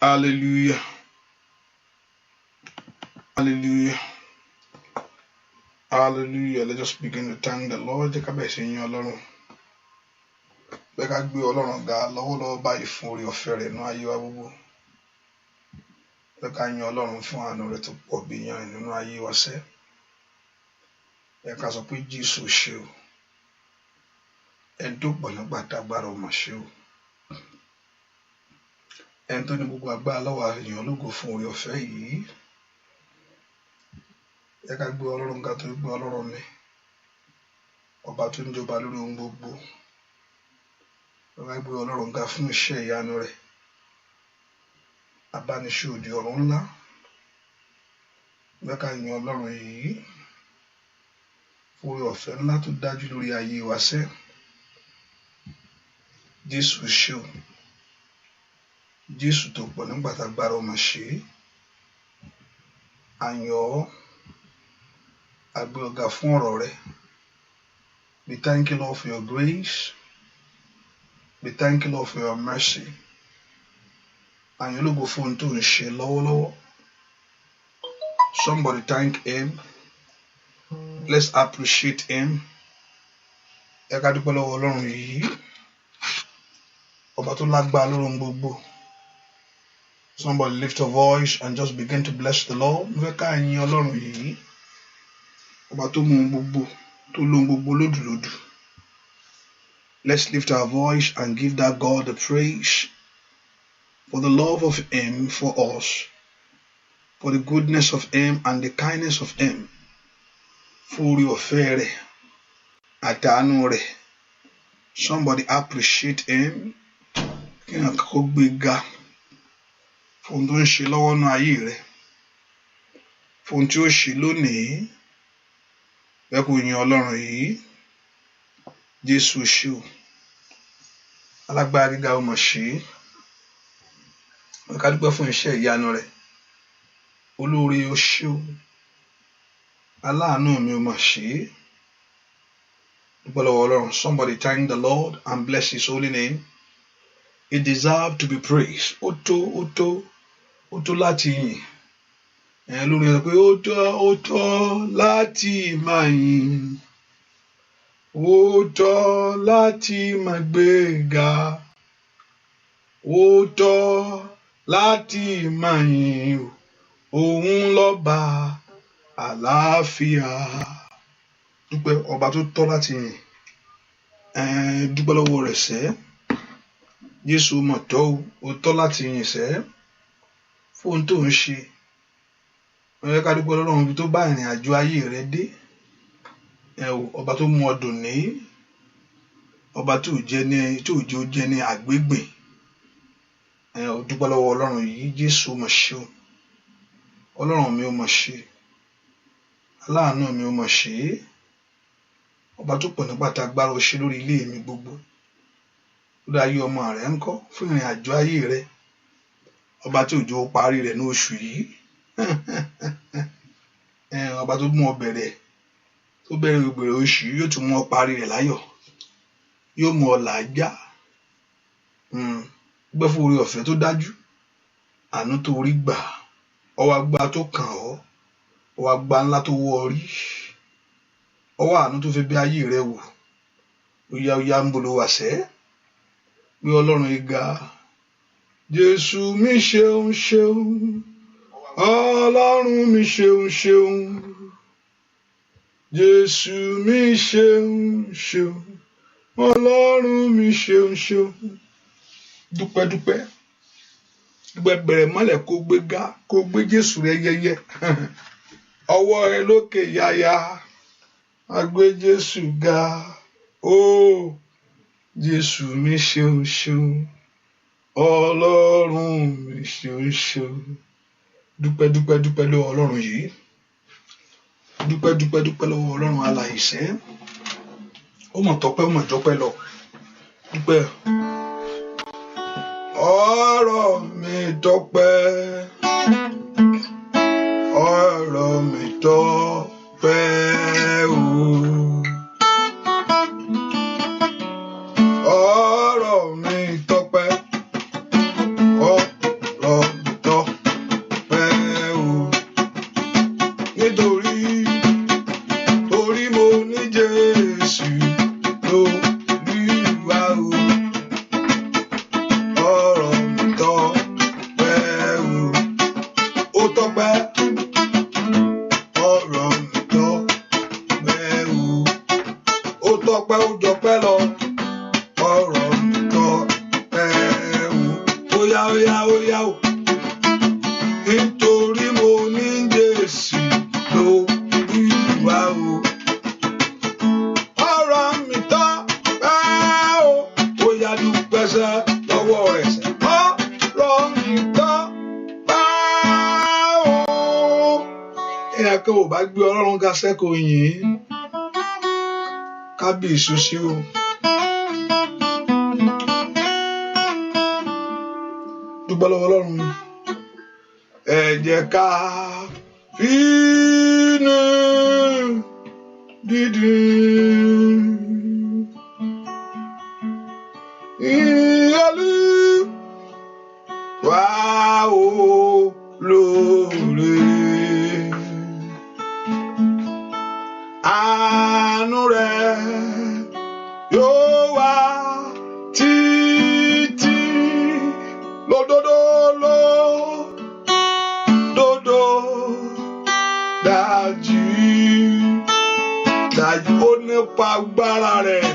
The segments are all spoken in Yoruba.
Hallelujah. Hallelujah. Hallelujah. Let us begin to thank the Lord. Jẹ́ ká bẹ̀rẹ̀ sí yìn Ọlọ́run. Bẹ́ẹ̀ ká gbé Ọlọ́run ga lọ́wọ́lọ́wọ́ báyìí fún oore ọ̀fẹ́ rẹ̀ nínú ayé wa gbogbo. Bẹ́ẹ̀ ká yìn Ọlọ́run fún àánú rẹ̀ tó pọ̀ bí yanrìn nínú ayé wa sẹ́. Bẹ́ẹ̀ ká sọ pé Jésù ṣe o. Ẹni tó pọ̀ nígbà tágbára ò mà ṣe o. Ẹni tó ní gbogbo agbára lọ́wọ́ àyàn ológo fún oore ọ̀fẹ́ yìí. Bẹ́ẹ̀ ká gbé Ọlọ́run ga tó gbé Ọlọ́run mi. Ọba tó ń jọba lórí ohun gbogbo. Bẹ́ẹ̀ ká gbé Ọlọ́run ga fún iṣẹ́ ìyanu rẹ̀. Abániṣe òde ọ̀run ńlá. Bẹ́ẹ̀ ká yìn Ọlọ́run yìí fún oore ọ̀fẹ́ ńlá tó dájú lórí ayé wa sẹ́. Jésù ṣe o. Jésù tó pọ̀ nígbà tágbára ò mà ṣe. A yìn ọ́. A gbé ọ ga fún ọ̀rọ̀ rẹ. We thank you, Lord, for your grace. We thank you, Lord, for your mercy. A yìn ológo fún ohun tó ń ṣe lọ́wọ́lọ́wọ́. Somebody thank him. Let's appreciate him. Ẹ ká dúpẹ́ lọ́wọ́ Ọlọ́run yìí. Ọba tó lágbára lórí ohun gbogbo. Somebody lift your voice and just begin to bless the Lord. Mo fẹ́ ká yìn Ọlọ́run yìí. Ọba tó mú ohun gbogbo, tó lo ohun gbogbo lódùlódù. Let's lift our voice and give that God the praise for the love of him for us, for the goodness of him and the kindness of him. Fún oore ọ̀fẹ́ rẹ̀, àtàánú rẹ̀. Somebody appreciate him. Kí ni kó gbé ga fún ohun tó ń ṣe lọ́wọ́ nínú ayé rẹ̀. Fún ohun tí ó ṣe lónìí. Bẹ́ẹ̀ kó yìn Ọlọ́run yìí. Jésù ṣe o. Alágbára gíga ó mà ṣe. Ká dúpẹ́ fún iṣẹ́ ìyanu rẹ̀. Olóore ó ṣe o. Aláàánú mi ó mà ṣe. Dúpẹ́ lọ́wọ́ Ọlọ́run. Somebody thank the Lord and bless his holy name. He deserves to be praised. Ó tó láti yìn. Lórí ẹ̀ pé ó tọ́ láti máa yìn. Ó tọ́ láti máa gbé ga. Ó tọ́ láti máa yìn. Òun lọ́ba àlàáfíà. Dúpẹ́ ọba tó tọ́ láti yìn. Dúpẹ́ lọ́wọ́ rẹ̀ sẹ́. Jésù mọ̀ tọ́ ó tọ́ láti yìn sẹ́. Fún ohun tó ń ṣe. Ẹ ká dúpẹ́ Ọlọ́run ibi tó bá ìrìn àjò ayé rẹ dé. Ọba tó mú ọdún ní. Ọba tí ò jẹ́ ní àgbégbè. Dúpẹ́ lọ́wọ́ Ọlọ́run yìí. Jésù mọ̀ ṣe o. Ọlọ́run mi ó mọ̀ ṣe. Aláàánú mi ó mọ̀ ṣe. Ọba tó pọ̀ nípa tágbára ó ṣe lórí ilé mi gbogbo. Ó dá ayé ọmọ rẹ̀ ńkọ́ fún ìrìn àjò ayé rẹ̀. Ọba tí òjò parí rẹ̀ ní oṣù yìí. Ọba tó mú ọ bẹ̀rẹ̀ oṣù yìí yóò tún mú ọ parí rẹ̀ láyọ̀. Yóò mú ọ làájá. Gbẹ́ fún oore ọ̀fẹ́ tó dájú. Àánú tó rí gbà. Ọwọ́ agbára tó kàn ọ́. Ọwọ́ agbára ńlá tó wọ́ ọ rí. Ọwọ́ àánú tó fi bí ayé rẹ wò. Ó yá ń bolo wà sẹ́. Bí Ọlọ́run yìí ga. Jésù mi ṣeun ṣeun. Ọlọ́run mi ṣeun ṣeun. Jésù mi ṣeun ṣeun. Ọlọ́run mi ṣeun ṣeun. Dúpẹ́ bẹ̀rẹ̀ mọ́lẹ̀ kó gbé ga, kó gbé Jésù rẹ yẹyẹ. Ọwọ́ rẹ lókè yáyá. A gbé Jésù ga. Ó Jésù mi ṣeun ṣeun. Ọlọ́run mi ṣeun ṣeun. Dúpẹ́ lọ́wọ́ Ọlọ́run yìí. Dúpẹ́ lọ́wọ́ Ọlọ́run alààyè sẹ́. Ó mọ̀ tọ́pẹ́ ó mọ̀ jọ́pẹ́ lọ. Dúpẹ́. Ọ̀rọ̀ mi tọ́pẹ́. Ọ̀rọ̀ mi tọ́pẹ́ o. Ọ̀rọ̀ mi tọ́pẹ́. Ọ̀rọ̀ lọ́wọ́ rẹ̀ sẹ́. Ọ̀rọ̀ mi gbọ́ bá o. Ẹ̀yà kan ò bá gbé Ọlọ́run ga sẹ́kọ̀ọ́ yìí. Kábíyèsí sí o. Dúpẹ́ lọ́wọ́ Ọlọ́run. Ẹ jẹ́ ká fínú dídùn Olúwa olóore. Àánú rẹ̀ yóò wà títí lódodo dájú ó nípa agbára rẹ̀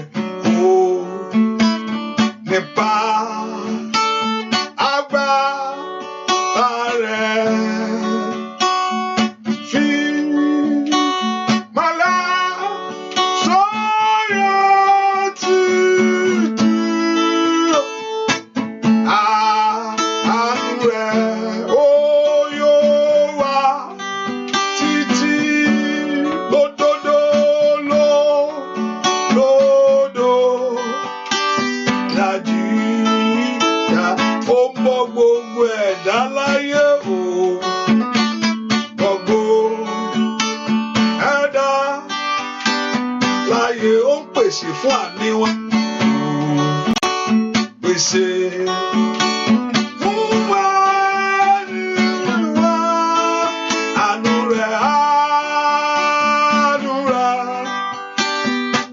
ó nípa agbára rẹ̀ fi mọ́lá sọ́yọ́ tútù àánú rẹ̀ ó yóò wà títí lódodo dájú ó mọ gbogbo ẹ̀dá láyé o gbogbo ẹ̀dá láyé ó ń pèsè fún àníwọ̀n pèsè fún wa níwá àánú rẹ̀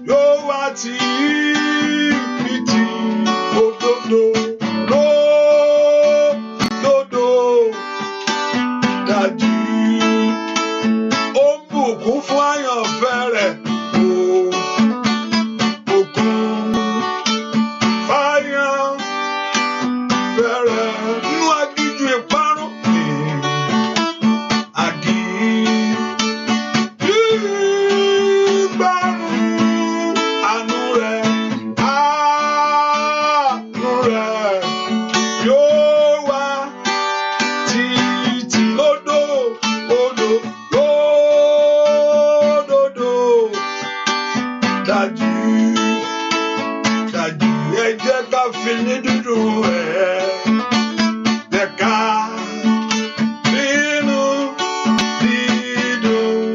yóò wá títí òdodo dájú ó ń bùkún fún àyànfẹ́ rẹ̀ òkun fàyànfẹ́ rẹ̀ nínú aginjù ìparun àánú rẹ̀ yóò wá títí lódodo dájú ẹ jẹ́ ká fi ní dídùn ẹ̀ ká nínú dídùn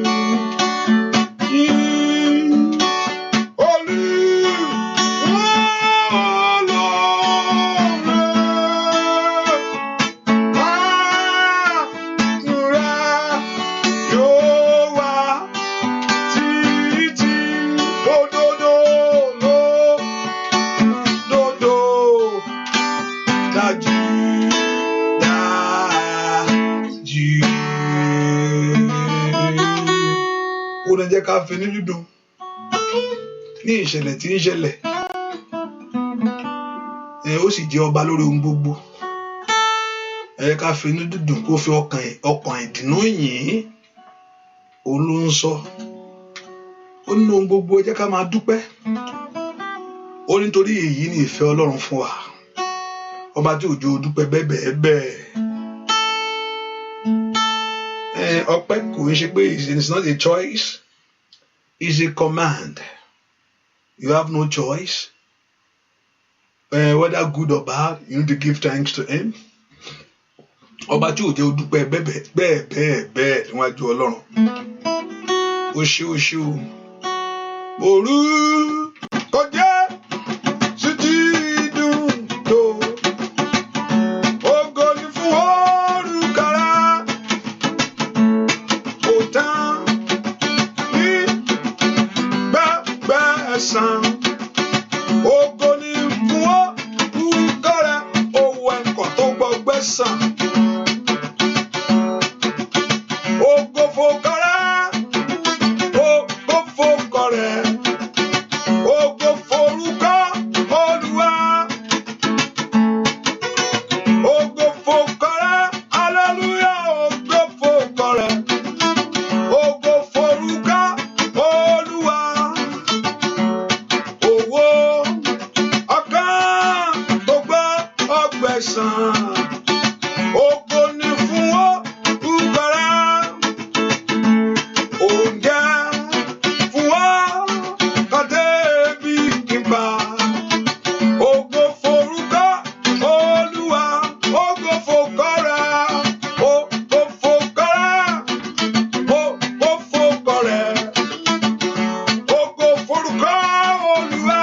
jẹ́ ká fi ní dídùn ní ìṣẹ̀lẹ̀ tí ń ṣẹlẹ̀ ó sì jẹ́ ọba lórí ohun gbogbo. Ẹ jẹ́ ká fi ní dídùn kó fi ọkàn ìdùnnú yìn òun ló ń sọ. Ó ní ohun gbogbo ẹ jẹ́ ká máa dúpẹ́. Ó nítorí èyí ni ìfẹ́ Ọlọ́run fún wa. Ọba tí òjò dúpẹ́ bẹ́ẹ̀. Ọpẹ́ kò ń ṣe pé it's not a choice. Is a command. You have no choice. Whether good or bad, you need to give thanks to him. Ọba tí ó jẹ́ ó dúpẹ́ bẹ́ẹ̀ níwájú Ọlọ́run. Ó ṣé o. Òru kọjá sí ti dùn tó. Ògo ni fún orúkara. Ó tán ní ẹ̀san. Ògo ni fún orúkọ rẹ̀, owó ẹ̀kọ́ tó gbọgbẹ́ sàn. Ògo fòkọ rẹ̀, ògo fòkọ rẹ̀, ògo forúkọ Olúwa. Ògo fòkọ rẹ̀, hallelujah, ògo fòkọ rẹ̀, ògo forúkọ Olúwa. Owó ọkàn tó gbọ́ gbẹ̀san. Ògo ni fún orúkọ rẹ̀. Oúnjẹ fún ọkàn tẹ́bí kípa. Ògo forúkọ Olúwa, ògo fògo rẹ̀. Ògo fògo rẹ̀. Ògo fògo rẹ̀. Ògo forúkọ Olúwa.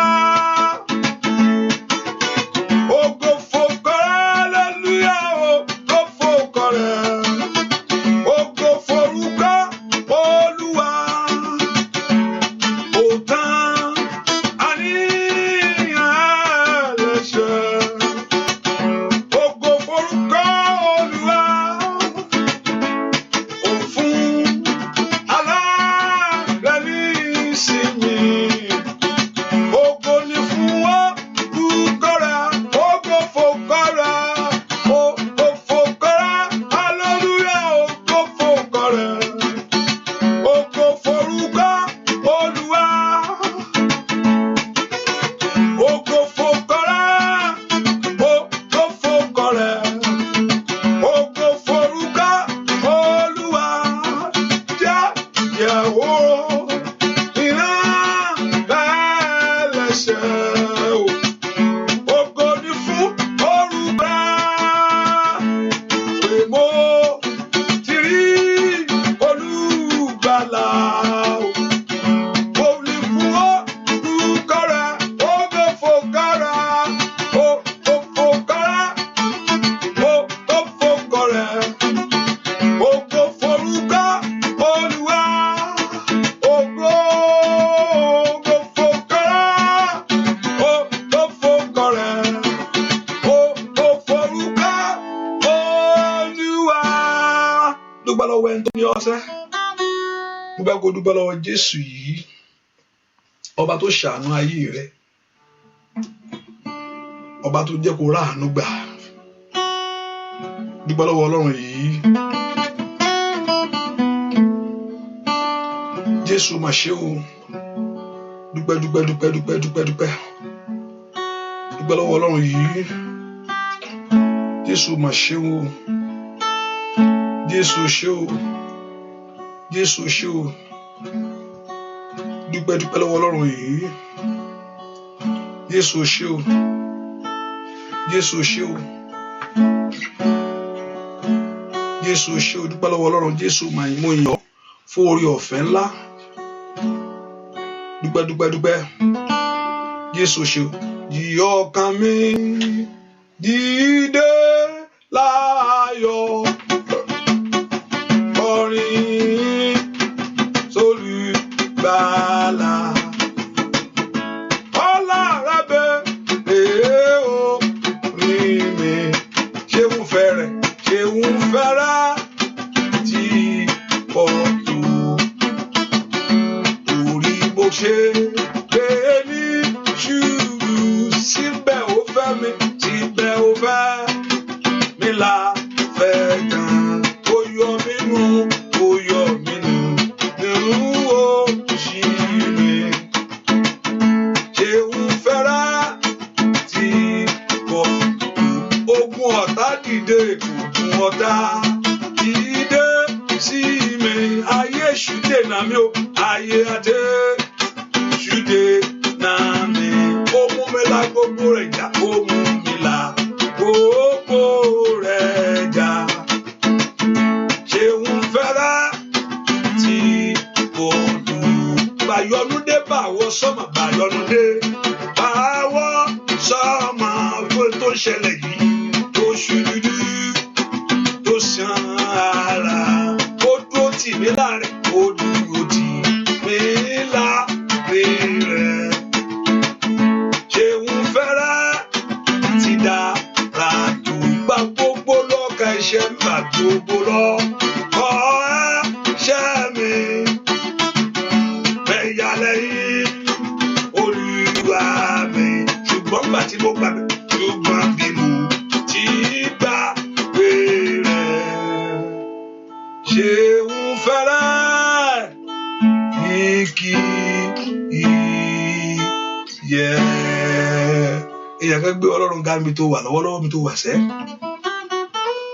Ògo fògo rẹ̀. Hallelujah. Ògo fògo rẹ̀. Ògo forúkọ Olúwa. Ó tán àníyàn ẹlẹ́ṣẹ̀. Ògo forúkọ Olúwa. Ó fún aláàárẹ̀ ní ìsinmi. Ògo ni fún orúkọ rẹ̀. Ògo fògo rẹ̀. Ògo fògo rẹ̀. Hallelujah. Ògo fògo rẹ̀. Ògo forúkọ Olúwa. Ògo fògo rẹ̀. Ògo fògo rẹ̀. Ògo forúkọ Olúwa. Jẹ́ ìyàwó ìran ẹlẹ́ṣẹ̀ o. Ògo ni fún orúkọ rẹ̀. Pé mo ti rí Olùgbàlà o. Mo ní fún orúkọ rẹ̀. Ògo fògo rẹ̀. Ògo fògo rẹ̀. Ògo fògo rẹ̀. Ògo forúkọ Olúwa. Ògo fògo rẹ̀. Ògo fògo rẹ̀. Ògo forúkọ Olúwa. Dúpẹ́ lọ́wọ́ ẹni tó ní ọsẹ́. Mo fẹ́ kó dúpẹ́ lọ́wọ́ Jésù yìí, ọba tó ṣàánú ayé rẹ, ọba tó jẹ́ kó ráàánú gbà. Dúpẹ́ lọ́wọ́ Ọlọ́run yìí. Jésù mà ṣe o. Dúpẹ́ dúpẹ́ dúpẹ́ dúpẹ́ dúpẹ́ dúpẹ́. Dúpẹ́ lọ́wọ́ Ọlọ́run yìí. Jésù mà ṣe o. Jésù ṣe o. Jésù ṣe o. Dúpẹ́ dúpẹ́ lọ́wọ́ Ọlọ́run yìí. Jésù ṣe o. Jésù ṣe o. Jésù ṣe o. Dúpẹ́ lọ́wọ́ Ọlọ́run. Jésù mà mo yàn ọ́ fún orí ọ̀fẹ́ ńlá. Dúpẹ́ dúpẹ́ dúpẹ́. Jésù ṣe o. Yí ọkàn mi dìde láyọ̀. Kọrin sólùgbàlà. Ọlárabẹ o rí mi. Ṣéun fẹ́rẹ̀, ṣéun fẹ́rẹ̀ tí pọ̀ tó. Orí mo ṣe pé ní ṣubú. Síbẹ̀ ó fẹ́ mi, síbẹ̀ ó fẹ́ mi là fẹ́ gan. Ó yọ mí nù, ó yọ mí nù. Nínú òṣì mi. Ṣéun fẹ́rẹ̀ tí pọ̀ tó. Ogun ọ̀tá dìde, ogun ọ̀tá dìde sí mi. Ayé èṣù dènà mi o, ayé àti èṣù dènà mi. Ó mú mi là gbogbo rẹ̀ jà, ó mú mi là gbogbo rẹ̀ jà. Ṣéun fẹ́rẹ̀ tí pọ̀ tó. Bàyọ̀nú dé báwọ̀ sọ́mà, bàyọ̀nú dé báwọ̀ sọ́mà. Fún tó ń ṣẹlẹ̀ yìí, tó ṣú dúdú, tó ṣàn ara. Ó dúró tì mí láàrin, ó dúró tì mí láàrin rẹ̀. Ṣéun fẹ́rẹ̀ ti dára tó. Gbà gbogbo lọ́ka iṣẹ́ mi, gbà gbogbo lọ́kọ̀ ẹ̀ṣẹ̀ mi. Bẹ̀yà lẹ́yìn Olúwa mi. Ṣùgbọ́n gbà tí mo gbà mí, ṣùgbọ́n bí mo ti gbà pé rẹ̀. Ṣéun fẹ́rẹ̀ kí ìyẹ́ èèyàn kan gbé Ọlọ́run ká mi tó wà lọ́wọ́lọ́wọ́ mi tó wà sẹ́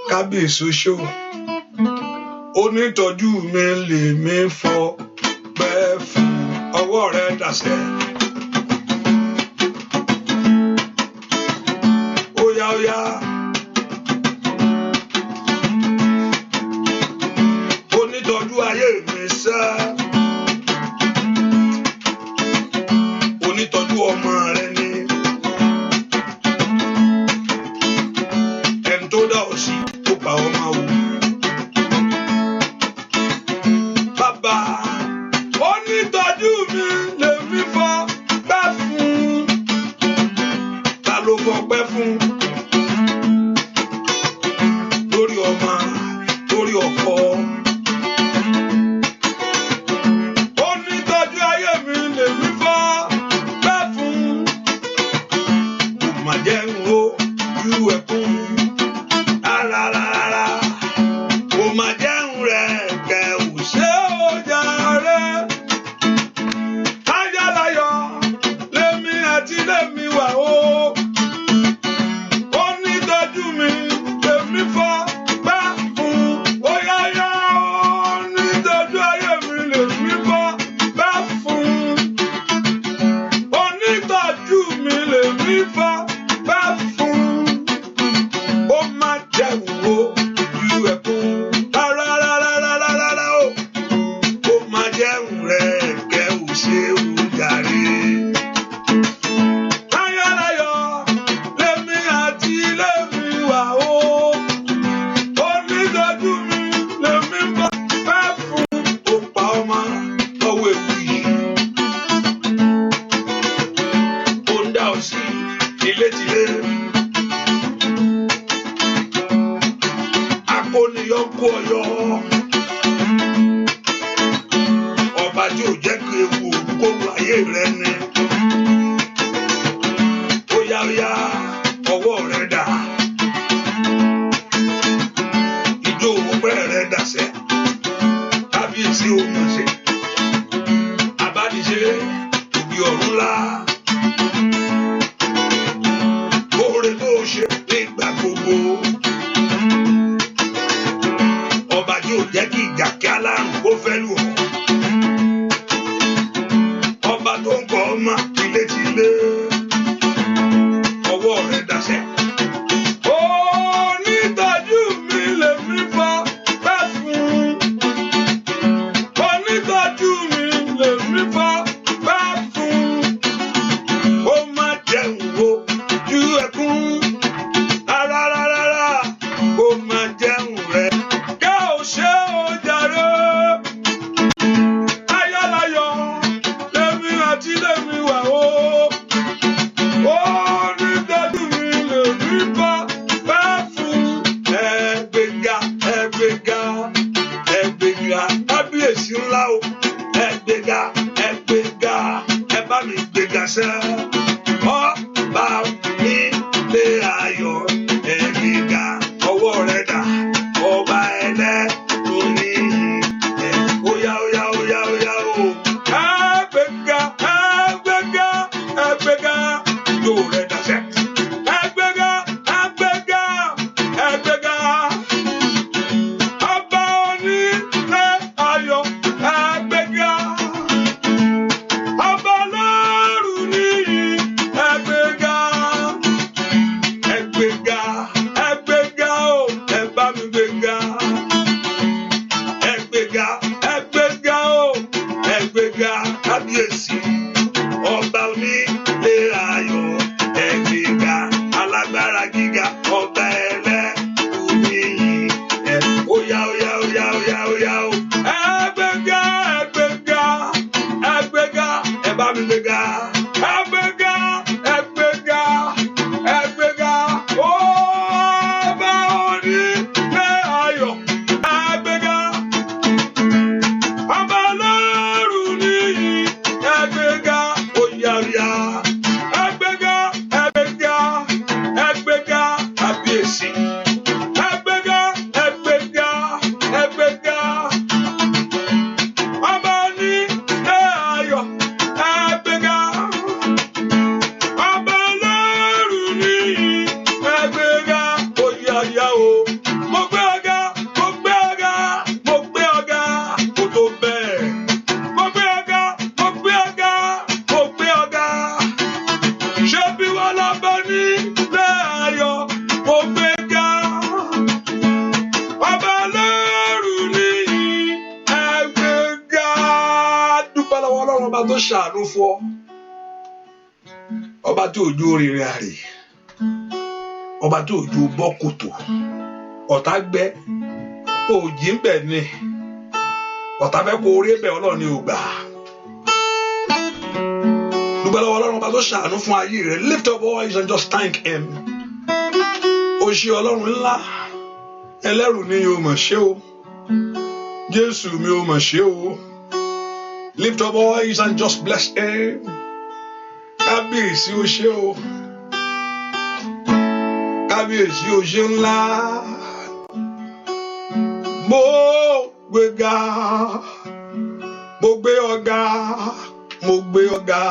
kábíyèsí oṣó onítọ́jú mi lè mí fọ pẹ́ fún ọwọ́ rẹ̀ dàsẹ́. Óyá óyá onítọ́jú ayé mi sẹ́ onítọ́jú ọmọ rẹ ni ẹni tó dá ọ sí tó pa ọmọ wò. Bàbá onítọ́jú mi lè mí fọ pẹ́ fún ta ló fọ pẹ́ fún lórí ọmọ lórí ọkọ. Onítọ́jú ayé mi lè mí fọ pẹ́ fún kò má jẹ́ ń wo ju ẹkún rárá kò má jẹ́ ń rẹ̀ kẹ́ ò ṣe ó jàre. Ayálayọ̀ lèmi àti lèmi wà ó. Onítọ́jú mi lèmi fọ pẹ́ fún óyá yá. Onítọ́jú ayé mi lèmi fọ pẹ́ fún. Onítọ́jú mi lèmi fọ pẹ́ fún. Ó má jẹun wo ju ẹkún rárá o. Ó má jẹun rẹ̀ kẹ́ ò ṣe ó jàre. Ayálayọ̀ lèmi àti lèmi wà ó. Onítọ́jú mi lèmi fọ pẹ́ fún. Ó pa ọmọ lọ́wọ́ ewu yìí. Ó ń dá ọ sí tilétilé. Akóniyọ̀ kó ọyọ. Ọba tí ò jẹ́ kí ewu kó lu ayé rẹ ni. Óyá óyá ọwọ́ rẹ dà. Ìjó òwúpẹ́ rẹ dàsẹ́. Kábíyèsí ó mọ̀ ṣe. Abániṣe òbí ọ̀run ńlá. Oore tó ṣe nígbà gbogbo. Ọba tí ò jẹ́ kí ìjà kí alárùn kó fẹ́ lù ọ́. Ọba tó ń kọ́ ọmọ tilétilé. Ọwọ́ rẹ̀ dàsẹ́. Onítọ́jú mi lèmi fọ pẹ́ fún. Onítọ́jú mi lèmi fọ pẹ́ fún. Ó má jẹun wo ju ẹkún rárá. tó ṣàánú fún ọ, ọba tí òjò rìnrìn àrè, ọba tí òjò bọ́ kòtò, ọ̀tá gbẹ́ òjì ń bẹ̀ ni, ọ̀tá fẹ́ kó orí bẹ̀ Ọlọ́run ni ò gbà. Dúpẹ́ lọ́wọ́ Ọlọ́run ọba tó ṣàánú fún ayé rẹ. Lift up voice and just thank him. O ṣé Ọlọ́run ńlá, ẹlẹ́rù ni o mọ̀ ṣe o, Jésù mi o mọ̀ ṣe o. Lift up voice and just bless him. Kábíyèsí o ṣé o, kábíyèsí o ṣé ńlá. Mo gbéga, mo gbé ọ̀gá, mo gbé ọ̀gá,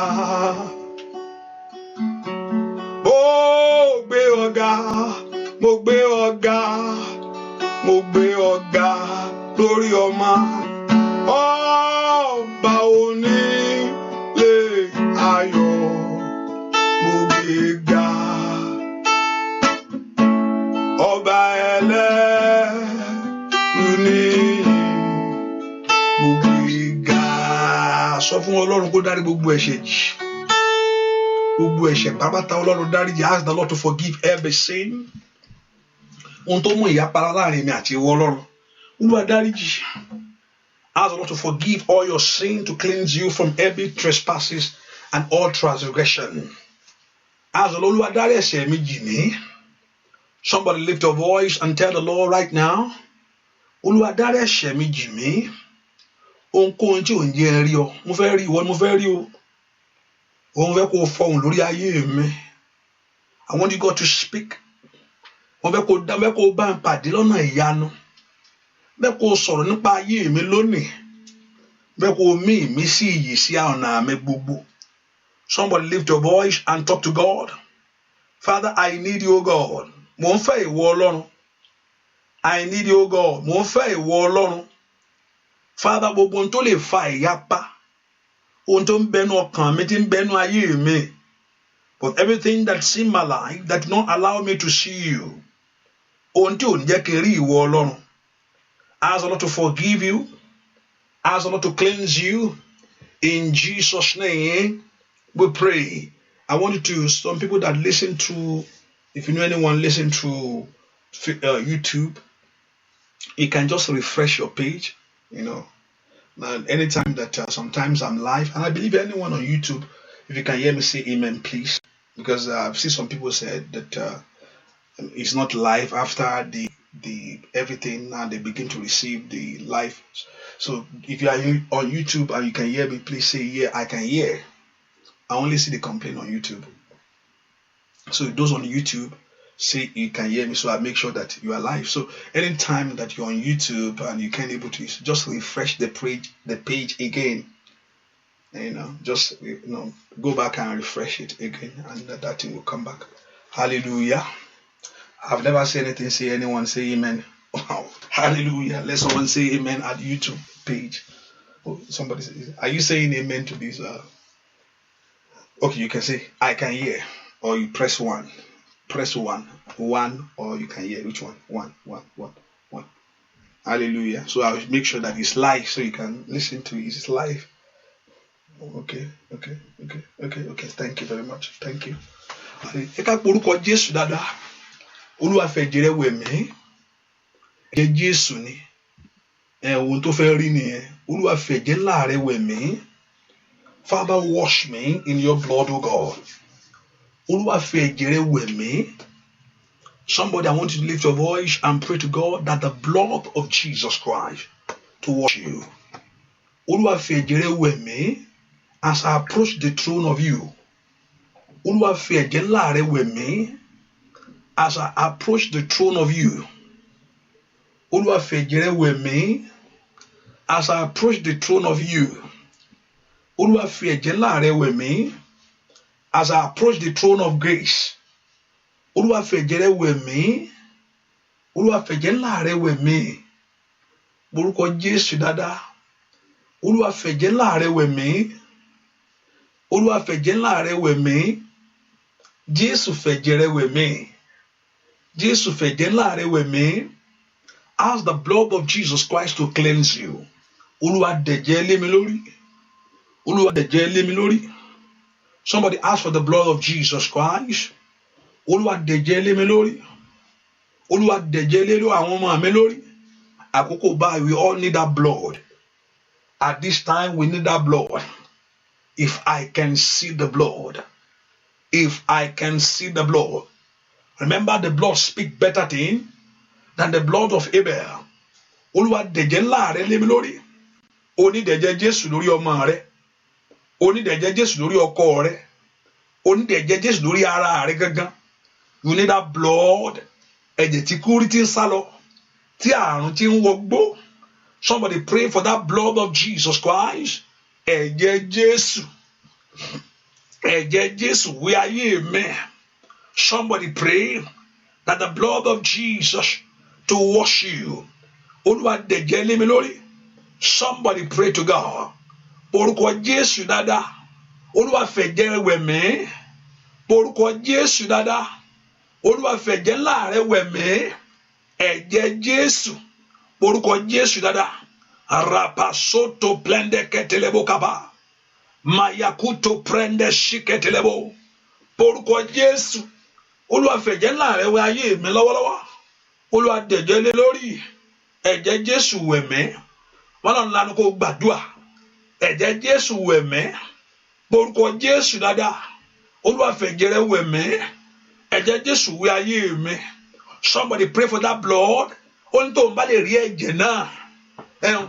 mo gbé ọ̀gá, mo gbé ọ̀gá, mo gbé ọ̀gá lórí ọmọ. Ọba onílé ayọ̀, mo gbéga. Ọba ẹlẹ́rù níyì, mo gbéga. Sọ fún Ọlọ́run kó dárí gbogbo ẹ̀ṣẹ̀ jì, gbogbo ẹ̀ṣẹ̀ pátápátá Ọlọ́run dáríjì. Ask the Lord to forgive every sin. Ohun tó mú ìyapa láàrin mi àti ìwọ Ọlọ́run, Olúwa dáríjì. Ask the Lord to forgive all your sin, to cleanse you from every trespasses and all transgression. Ask the Lord, Olúwa dárí ẹ̀ṣẹ̀ mi jì mí. Somebody lift your voice and tell the Lord right now, Olúwa dárí ẹ̀ṣẹ̀ mi jì mí. Ohunkóhun tí ò ń jẹ́ rí ọ, mo fẹ́ rí ìwọ, mo fẹ́ rí o. Òun fẹ́ kó fọhùn lórí ayé mi. I want you God to speak. Mo fẹ́ kó bá ń pàdé lọ́nà ìyanu. Bẹ́ẹ̀ kó sọ̀rọ̀ nípa ayé mi lónìí. Bẹ́ẹ̀ kó mí ìmísí ìyè sí ọ̀nà mi gbogbo. Somebody lift your voice and talk to God. Father, I need you, O God. Mo ń fẹ́ ìwọ Ọlọ́run. I need you, O God. Mo ń fẹ́ ìwọ Ọlọ́run. Father, gbogbo ohun tó lè fa ìyapa, ohun tó ń bẹnu ọkàn mi, tí ń bẹnu ayé mi, but everything that's in my life that not allow me to see you, ohun tí ò ní jẹ́ kí n rí ìwọ Ọlọ́run. Ask the Lord to forgive you. Ask the Lord to cleanse you. In Jesus' name, we pray. I want you to, some people that listen to, if you know anyone listen to YouTube, you can just refresh your page, you know. Now, anytime that sometimes I'm live, and I believe anyone on YouTube, if you can hear me say amen, please. Because I've seen some people said that it's not live after the everything, and they begin to receive the live. So if you are on YouTube and you can hear me, please say yeah, I can hear. I only see the complaint on YouTube. So those on YouTube, say you can hear me, so I make sure that you are live. So anytime that you're on YouTube and you can't able to, just refresh the page again. Just go back and refresh it again, and that thing will come back. Hallelujah. I've never said anything. Say anyone say amen. Wow. Hallelujah. Let someone say amen at YouTube page. Oh, somebody says, are you saying amen to this? Okay, you can say I can hear, or you press 1. Press 1, or you can hear. Which one? 1. Hallelujah. So I'll make sure that it's live, so you can listen to it. It's live. Okay. Thank you very much. Thank you. Eka porúkọ Jésù dáadáa. Olúwa fẹ̀jẹ̀ rẹ̀ wẹ̀ mí. Ẹ̀jẹ̀ Jésù ni. Ohun tó fẹ́ rí nìyẹn. Olúwa fẹ̀jẹ̀ ńlá rẹ̀ wẹ̀ mí. Father, wash me in your blood, O God. Olúwa fẹ̀jẹ̀ rẹ̀ wẹ̀ mí. Somebody, I want you to lift your voice and pray to God that the blood of Jesus Christ to wash you. Olúwa fẹ̀jẹ̀ rẹ̀ wẹ̀ mí as I approach the throne of you. Olúwa fẹ̀jẹ̀ ńlá rẹ̀ wẹ̀ mí as I approach the throne of you. Olúwa fẹ̀jẹ̀ rẹ̀ wẹ̀ mí as I approach the throne of you. Olúwa fẹ̀jẹ̀ ńlá rẹ̀ wẹ̀ mí as I approach the throne of grace. Olúwa fẹ̀jẹ̀ rẹ̀ wẹ̀ mí. Olúwa fẹ̀jẹ̀ ńlá rẹ̀ wẹ̀ mí. Orúkọ Jésù dáadáa. Olúwa fẹ̀jẹ̀ ńlá rẹ̀ wẹ̀ mí. Olúwa fẹ̀jẹ̀ ńlá rẹ̀ wẹ̀ mí. Jésù fẹ̀jẹ̀ rẹ̀ wẹ̀ mí. Jésù fẹ̀jẹ̀ ńlá rẹ̀ wẹ̀ mí. Ask the blood of Jesus Christ to cleanse you. Olúwa dẹ̀jẹ̀ lé mi lórí. Olúwa dẹ̀jẹ̀ lé mi lórí. Somebody ask for the blood of Jesus Christ. Olúwa dẹ̀jẹ̀ lé mi lórí. Olúwa dẹ̀jẹ̀ lé àwọn ọmọ mi lórí. Àkókò báyìí, we all need that blood. At this time, we need that blood. If I can see the blood. If I can see the blood. Remember, the blood speaks better thing than the blood of Abel. Olúwa dẹ̀jẹ̀ ńlá rẹ lé mi lórí. O ní dẹ̀jẹ̀ Jésù lórí ọmọ rẹ. O ní dẹ̀jẹ̀ Jésù lórí ọkọ rẹ. O ní dẹ̀jẹ̀ Jésù lórí ara rẹ gangan. You need that blood. Ẹ̀jẹ̀ tí kúrú tí ń sálọ, tí àrùn tí ń wọgbó. Somebody pray for that blood of Jesus Christ. Ẹ̀jẹ̀ Jésù. Ẹ̀jẹ̀ Jésù wí ayé mi. Somebody pray that the blood of Jesus to wash you. Olúwa dẹ̀jẹ̀ lé mi lórí. Somebody pray to God. Orúkọ Jésù dáadáa. Olúwa fẹ̀jẹ̀ wẹ̀ mí. Orúkọ Jésù dáadáa. Olúwa fẹ̀jẹ̀ ńlá rẹ wẹ̀ mí. Ẹ̀jẹ̀ Jésù. Orúkọ Jésù dáadáa. Rapasoto plende ketelebo kaba. Mayakuto prende shiketelebo. Orúkọ Jésù. Olúwa fẹ̀jẹ̀ ńlá rẹ wẹ̀ ayé mi lọ́wọ́lọ́wọ́. Olúwa dẹ̀jẹ̀ lé lórí. Ẹ̀jẹ̀ Jésù wẹ̀ mí. Wọ́n náà lanu kó gbàdúrà. Ẹ̀jẹ̀ Jésù wẹ̀ mí. Orúkọ Jésù dáadáa. Olúwa fẹ̀jẹ̀ rẹ wẹ̀ mí. Ẹ̀jẹ̀ Jésù wẹ̀ ayé mi. Somebody pray for that blood. Ó ní tó ń bá lè rí ẹ̀jẹ̀ náà.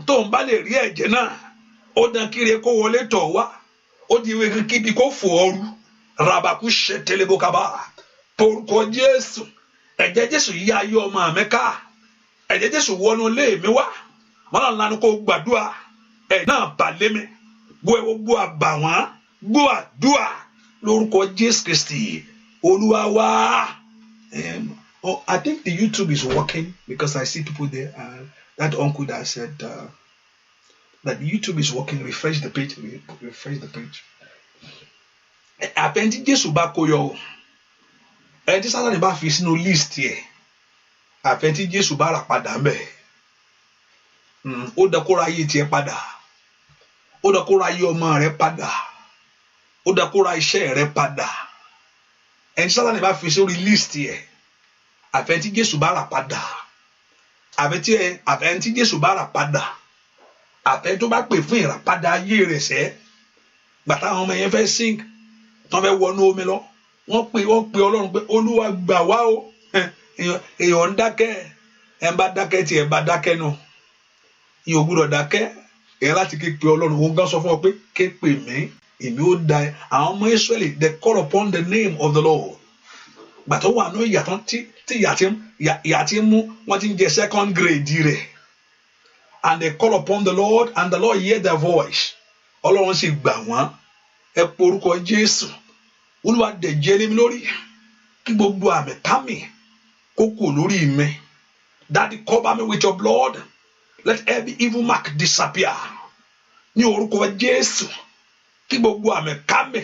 Tó ń bá lè rí ẹ̀jẹ̀ náà. Ó dán kiri kó wọlé tọ̀ wá. Ó di ìwé kíbi kó fò ooru. Rabaku ṣe telebo kaba. Orúkọ Jésù. Ẹ̀jẹ̀ Jésù yí ayé ọmọ mi ká. Ẹ̀jẹ̀ Jésù wọnú ilé mi wá. Wọ́n náà lanu kó gbàdúrà. Ẹ̀jẹ̀ náà bà lé mi. Gbọ́ àbàwọ́n. Gbọ́ àdúrà. Lórúkọ Jésù Kristi. Olúwa wá. I think the YouTube is working because I see people there. That uncle that said that the YouTube is working. Refresh the page. Refresh the page. Àpẹntí Jésù bá kó yọ o. Ẹni tí Sátánì bá fi sínú list yẹ. Àpẹntí Jésù bá rà padà mbẹ̀. Ó dá kó ra ayé tiẹ̀ padà. Ó dá kó ra ayé ọmọ rẹ padà. Ó dá kó ra iṣẹ́ rẹ padà. Ẹni tí Sátánì bá fi sórí list yẹ. Àpẹntí Jésù bá rà padà. Àpẹntí Jésù bá rà padà. Àpẹntí tó bá pè fún ìràpadà ayé rẹ̀ sẹ́. Gbàtà àwọn ọmọ yẹn fẹ́ sing. Tán fẹ́ wọnú omi lọ. Wọ́n pè Ọlọ́run pé Olúwa gbà wá o. Èèyàn ń dákẹ́. Ẹ bá dákẹ́ tí ẹ bá dákẹ́ náà. Ìyẹn ò gbúdọ̀ dákẹ́. Ẹ láti ké pe Ọlọ́run. Òun gan sọ fún ọ pé ké pè mí. Èmi ó da ẹ. Àwọn ọmọ Ísírẹ́lì they call upon the name of the Lord. Gbàtọ́ wà ní ìyàtọ̀ tí ìyà tí mú wọ́n ti ń jẹ second grade rẹ̀. And they call upon the Lord and the Lord hear their voice. Ọlọ́run sì gbà wọ́n. Ẹ porúkọ Jésù. Olúwa dẹ̀jẹ̀ lé mi lórí. Kí gbogbo àmì kámi kó kò lórí mi. Daddy, cover me with your blood. Let every evil mark disappear. Ní orúkọ Jésù. Kí gbogbo àmì kámi.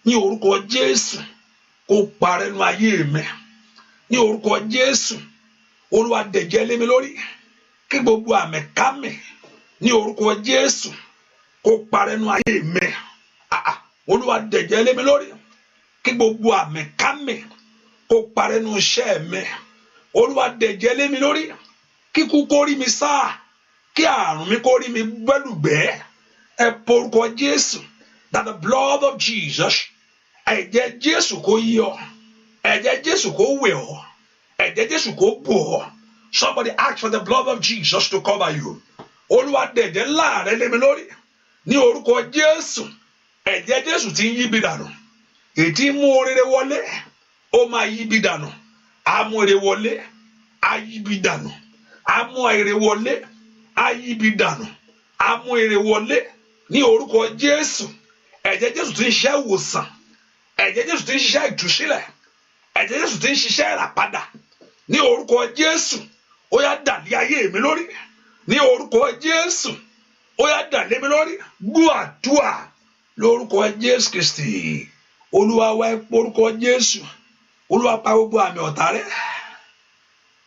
Ní orúkọ Jésù. Kó parẹ́ nínú ayé mi. Ní orúkọ Jésù. Olúwa dẹ̀jẹ̀ lé mi lórí. Kí gbogbo àmì kámi. Ní orúkọ Jésù. Kó parẹ́ nínú ayé mi. Olúwa dẹ̀jẹ̀ lé mi lórí. Kí gbogbo àmì kámi. Kó parẹ́ nínú iṣẹ́ mi. Olúwa dẹ̀jẹ̀ lé mi lórí. Kíkú kó rí mi sá. Kí àrùn mi kó rí mi gbẹ́lùgbẹ́. Ẹ porúkọ Jésù. That the blood of Jesus. Ẹ̀jẹ̀ Jésù kó yí ọ. Ẹ̀jẹ̀ Jésù kó wẹ̀ ọ. Ẹ̀jẹ̀ Jésù kó bò ọ. Somebody ask for the blood of Jesus to cover you. Olúwa dẹ̀jẹ̀ ńlá rẹ lé mi lórí. Ní orúkọ Jésù. Ẹ̀jẹ̀ Jésù ti ń yí bi dànù. Ètí mú orere wọlé. Ó máa yí bi dànù. Á mú ire wọlé. Á yí bi dànù. Á mú ire wọlé. Á yí bi dànù. Á mú ire wọlé. Ní orúkọ Jésù. Ẹ̀jẹ̀ Jésù ti ń ṣiṣẹ́ ìwòsàn. Ẹ̀jẹ̀ Jésù ti ń ṣiṣẹ́ ìtúsílẹ̀. Ẹ̀jẹ̀ Jésù ti ń ṣiṣẹ́ ìràpadà. Ní orúkọ Jésù. Ó yá dà lé ayé mi lórí. Ní orúkọ Jésù. Ó yá dà lé mi lórí. Gbọ́ àdúrà lórúkọ Jésù Kristi. Olúwa wá orúkọ Jésù. Olúwa pa gbogbo àmì ọ̀tá rẹ́.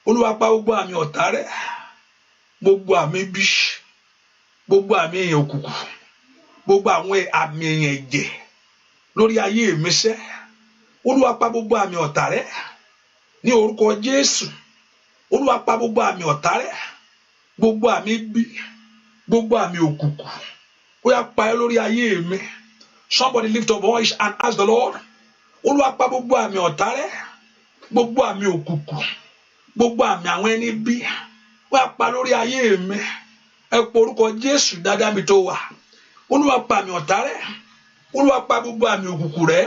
Olúwa pa gbogbo àmì ọ̀tá rẹ́. Gbogbo àmì bí. Gbogbo àmì èèyàn òkùnkùn. gbogbo àwọn àmì ẹ̀jẹ̀ lórí ayé mi sẹ́ Olúwa pa gbogbo àmì ọ̀tá rẹ́ ní orúkọ Jésù. Olúwa pa gbogbo àmì ọ̀tá rẹ́, gbogbo àmì ibi, gbogbo àmì òkùnkùn ó yá pa lórí ayé mi. Somebody lift your voice and ask the Lord. Olúwa pa gbogbo àmì ọ̀tá rẹ́, gbogbo àmì òkùnkùn, gbogbo àmì àwọn ẹni bí ó yá pa lórí ayé mi. Ẹ pe orúkọ Jésù dáadáa mi tó wà. Olúwa pa àmì ọ̀tá rẹ́, Olúwa pa gbogbo àmì òkùnkùn rẹ́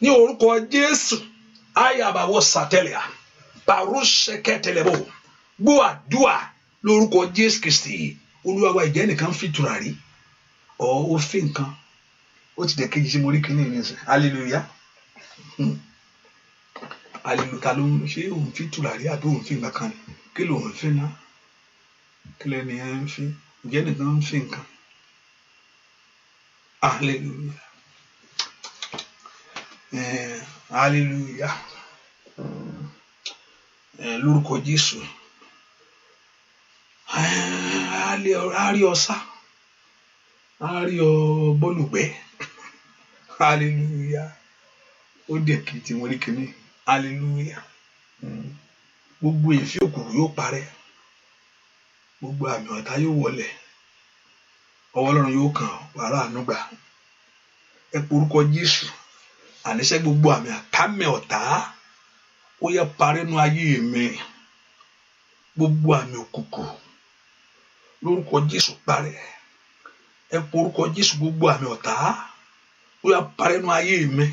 ní orúkọ Jésù. Ayabawo satelia parusheketelebo gbọ́ àdúà lórúkọ Jésù Kristi. Olúwa wa ìjẹ́ nìkan fi tùràrí ó fi nǹkan ó ti dẹ̀ kejì sí mo rí kíní ní ẹsẹ̀. Hallelujah. Hallelujah. Ló ń ṣe òun fi tùràrí àbí òun fi nǹkan kan ni kí ló ń fi náà kí lẹ́ni ẹ̀ ń fi ìjẹ́ nìkan ń fi nǹkan. Hallelujah. Hallelujah. Lórúkọ Jésù. Àárí ọ̀sá, àárí bọ́lùgbẹ́. Hallelujah. Ó dẹ̀ kì í ti wọ́n rí kíní. Hallelujah. Gbogbo èéfín òkùnkùn yóò parẹ́, gbogbo àmì ọ̀tá yóò wọlẹ̀, ọwọ́ Ọlọ́run yóò kàn wàrà ànúgbà. Ẹ pe orúkọ Jésù. Àníṣe gbogbo àmì àkámẹ́ ọ̀tá ó yẹ parẹ́ nú ayé mi. Gbogbo àmì òkùnkùn lórúkọ Jésù parẹ́. Ẹ pe orúkọ Jésù. Gbogbo àmì ọ̀tá ó yẹ parẹ́ nú ayé mi.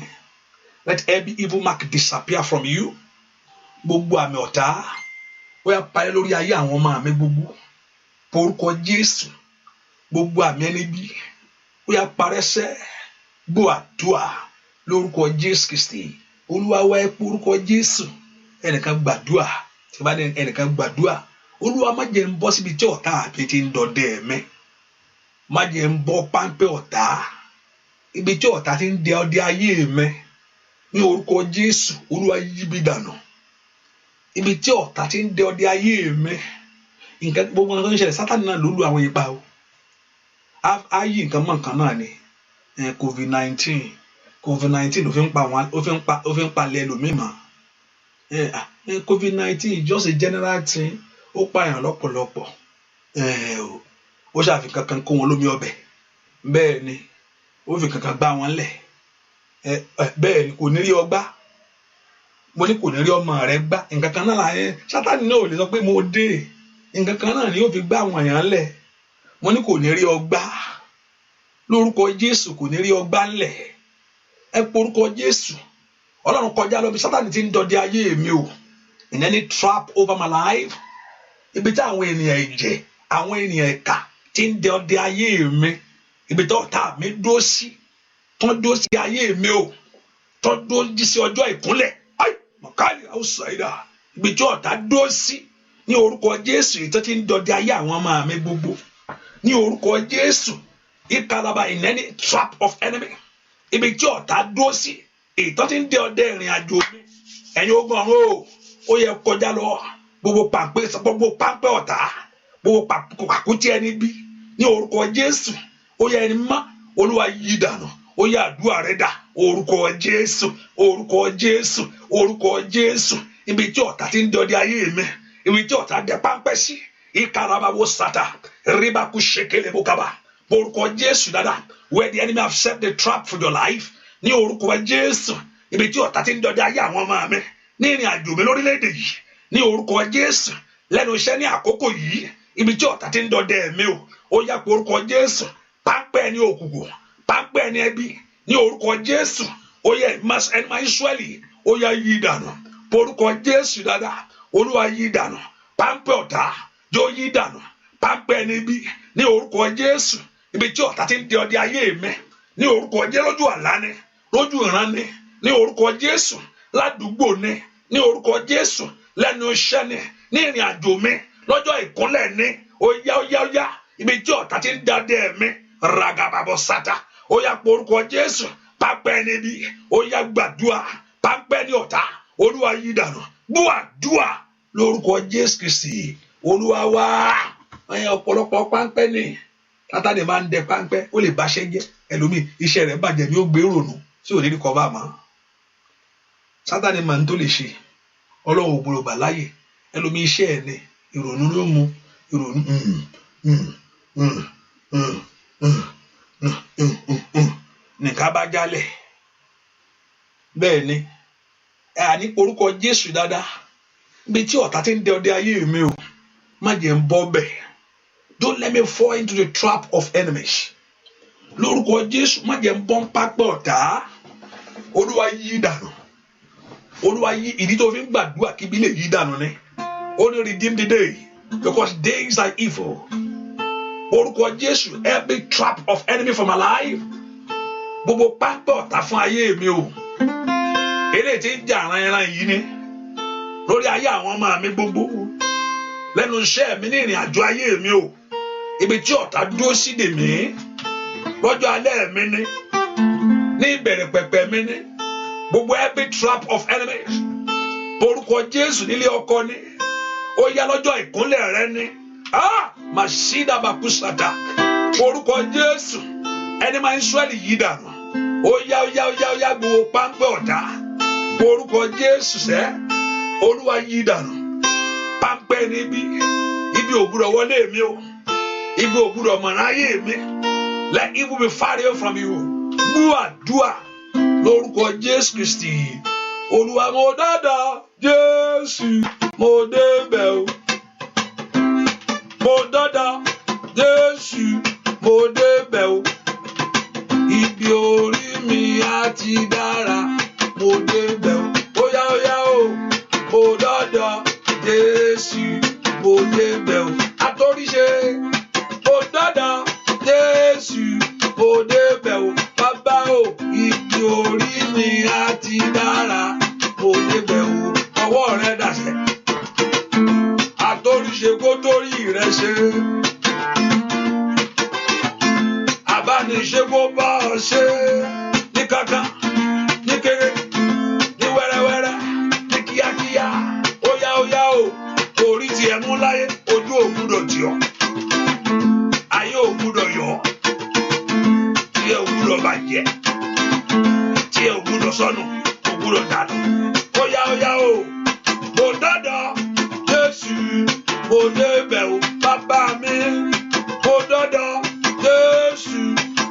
Let every evil mark disappear from you. Gbogbo àmì ọ̀tá ó yẹ parẹ́ lórí ayé àwọn ọmọ mi gbogbo. Pe orúkọ Jésù. Gbogbo àmì ẹni bí ó yẹ parẹ́ sẹ́. Gbọ́ àdúà lórúkọ Jésù Kristi. Olúwa wa ẹ pe orúkọ Jésù. Ẹnìkan gbàdúà. Tí bá dé ẹnìkan gbàdúà. Olúwa má jẹ́ n bọ́ síbi tí ọ̀tá àbí ti ń dọdẹ mi. Má jẹ́ n bọ́ páńpẹ́ ọ̀tá. Ibi tí ọ̀tá ti ń dẹ ọdẹ ayé mi. Ní orúkọ Jésù. Olúwa yí bí dànù. Ibi tí ọ̀tá ti ń dẹ ọdẹ ayé mi. Nǹkan gbogbo nǹkan tó ń ṣẹlẹ̀ Sátánì náà ló lu àwọn ipa o. Ayé nǹkan mọ̀ nǹkan náà ni. COVID-19 ló fi ń pa wọn, ó fi ń palẹ̀ ẹlòmíì mọ́. COVID-19 is just a general thing. Ó pààyàn lọ́pọ̀lọpọ̀. Ó ṣàfi kankan kó wọn lómi ọbẹ̀. Bẹ́ẹ̀ ni ó fi kankan gbá wọn lẹ̀. Bẹ́ẹ̀ ni kò ní rí ọgbá. Mo ní kò ní rí ọmọ rẹ̀ gbá. Nǹkan kan náà láyé Sátánì náà ò lè sọ pé mo dé. Nǹkan kan náà ni ó fi gbá àwọn èèyàn lẹ̀. Mo ní kò ní rí ọgbá. Lórúkọ Jésù kò ní rí ọgbá ńlẹ̀. Ẹ pe orúkọ Jésù. Ọlọ́run kọjá lọ bí Sátánì ti ń dọdẹ ayé mi o. In any trap over my life. Ibi tí àwọn ènìyàn ẹ̀jẹ̀, àwọn ènìyàn ẹ̀ka ti ń dọdẹ ayé mi. Ibi tí ọ̀tá mi dúró sí. Tán dúró sí ayé mi o. Tán dúró sí ọjọ́ ìkúnlẹ̀. Ai! Mọ̀kálì àwùsàìdà. Ibi tí ọ̀tá dúró sí. Ní orúkọ Jésù ìtọ́ ti ń dọdẹ ayé àwọn ọmọ mi gbogbo. Ní orúkọ Jésù. Ìkàlàbà in any trap of enemy. Ibi tí ọ̀tá dúró sí. Ìtọ́ ti ń dẹ ọdẹ ìrìn àjò mi. Ẹ̀yin ogun ọ̀run o. Ó yẹ kọjá lọ. Gbogbo páńpẹ́ ọ̀tá. Gbogbo pàkútí ẹni bí. Ní orúkọ Jésù. Ó yẹ ẹni mọ́. Olúwa yí dànù. Ó yẹ àdúrà rẹ dà. Orúkọ Jésù. Orúkọ Jésù. Orúkọ Jésù. Ibi tí ọ̀tá ti ń dẹ ọdẹ ayé mi. Ibi tí ọ̀tá dẹ páńpẹ́ sí. Ìkàràbàwò sàtà. Ríbàkú ṣèkélé bókàbà. Orúkọ Jésù dáadáa. Where the enemy have set the trap for your life. Ní orúkọ Jésù. Ibi tí ọ̀tá ti ń dọdẹ ayé àwọn ọmọ mi. Ní ìrìn àjò mi lórílẹ̀‐èdè yìí. Ní orúkọ Jésù. Lẹ́nu iṣẹ́ ní àkókò yìí. Ibi tí ọ̀tá ti ń dọdẹ mi o. Ó yá pé orúkọ Jésù. Páńpẹ́ ẹni òkùnkùn. Páńpẹ́ ẹni ẹbí. Ní orúkọ Jésù. Ó yẹ ẹni máa Ísírẹ́lì. Ó yá yí dànù. Orúkọ Jésù dáadáa. Olúwa yí dànù. Páńpẹ́ ọ̀tá. Yóò yí dànù. Páńpẹ́ ẹni bí. Ní orúkọ Jésù. Ibi tí ọ̀tá ti ń dẹ ọdẹ ayé mi. Ní orúkọ Jésù lójú àlá ni. Lójú ìran ni. Ní orúkọ Jésù. Ládùúgbò ni. Ní orúkọ Jésù. Lẹ́nu iṣẹ́ ni. Ní ìrìn àjò mi. Lọ́jọ́ ìkúnlẹ̀ ni. Ó yá. Ibi tí ọ̀tá ti ń dẹ mi. Ragababo sata. Ó yá pé orúkọ Jésù. Páńpẹ́ ẹni bí. Ó yá gbàdúà. Páńpẹ́ ní ọ̀tá. Olúwa yí dànù. Gbọ́ àdúà lórúkọ Jésù Kristi. Olúwa wá. Ọ̀pọ̀lọpọ̀ páńpẹ́ ni. Sátánì máa ń dẹ páńpẹ́, ó lè báṣẹ́ jẹ́. Ẹlòmíì iṣẹ́ rẹ̀ bàjẹ́ ni ó gbé rònú tí ò ní kọ́ bá mọ́. Sátánì máa ń tó lè ṣe. Ọlọ́run ò gbọdọ̀ gbà láyè. Ẹlòmíì iṣẹ́ ẹ̀ ni ìrònú ló mú ìrònú nìkan bá jálẹ̀. Bẹ́ẹ̀ ni àní orúkọ Jésù dáadáa. Bí tí ọ̀tá ti ń dẹ ọdẹ ayé mi o, má jẹ́ ń bọ́ bẹ́ẹ̀. Don't let me fall into the trap of enemies. Lórúkọ Jésù má jẹ́ ń bọ́ ń pápẹ́ ọ̀tá. Olúwa yí dànù. Olúwa yí ìdí tó fi ń gbàdúrà kí ibi lè yí dànù ni. Only redeem the day because days are evil. Orúkọ Jésù, every trap of enemy for my life. Gbogbo pápẹ́ ọ̀tá fún ayé mi o. Eléyìí tí ń jà ránran yìí ni. Lórí ayé àwọn ọmọ mi gbogbo. Lẹ́nu iṣẹ́ mi ní ìrìn àjò ayé mi o. Ibi tí ọ̀tá dúró sí dè mí. Lọ́jọ́ alẹ́ mi ni. Ní ìbẹ̀rẹ̀ pẹ̀pẹ̀ mi ni. Gbogbo every trap of enemies. Orúkọ Jésù nílé ọkọ ni. Ó yá lọ́jọ́ ìkúnlẹ̀ rẹ ni. Màṣídà bàkúsàdà. Orúkọ Jésù. Ẹni máa ń Ísírẹ́lì yí dànù. Ó yá gbogbo páńpẹ́ ọ̀tá. Orúkọ Jésù sẹ́. Olúwa yí dànù. Páńpẹ́ níbí. Ibi ò gbọdọ̀ wọlé mi o. Ibi ò gbọdọ̀ mọ̀nà ayé mi. Let evil be far away from you. Gbúàdúà lórúkọ Jésù Kristi. Olúwa mo dáadáa Jésù mo débẹ̀ o. Mo dáadáa Jésù mo débẹ̀ o. Ibi orí mi á ti dára mo débẹ̀ o. Ó yá o. Mo dáadáa Jésù mo débẹ̀ o. Atóríṣe mo dáadáa Jésù mo débẹ̀ o. Bàbá o, ibi orí mi á ti dára mo débẹ̀ o. Ọwọ́ rẹ dàṣẹ. Atóríṣe kó torí rẹ ṣe. Abániṣe kó bá ọ ṣe. Ní kankan, ní kéré, ní wẹ́rẹ́wẹ́rẹ́, ní kíákíá. Ó yá o. Orí tiẹ̀ mú láyé, ojú ò gbúdọ̀ tì ọ́. Ayé ò gbúdọ̀ yọ̀ ọ́. Tí ẹ ò gbúdọ̀ bàjẹ́. Tí ẹ ò gbúdọ̀ sọnù, ò gbúdọ̀ dànù. Ó yá o. Mo dọ́dọ̀ Jésù, mo débẹ̀ o. Bàbá mi, mo dọ́dọ̀ Jésù,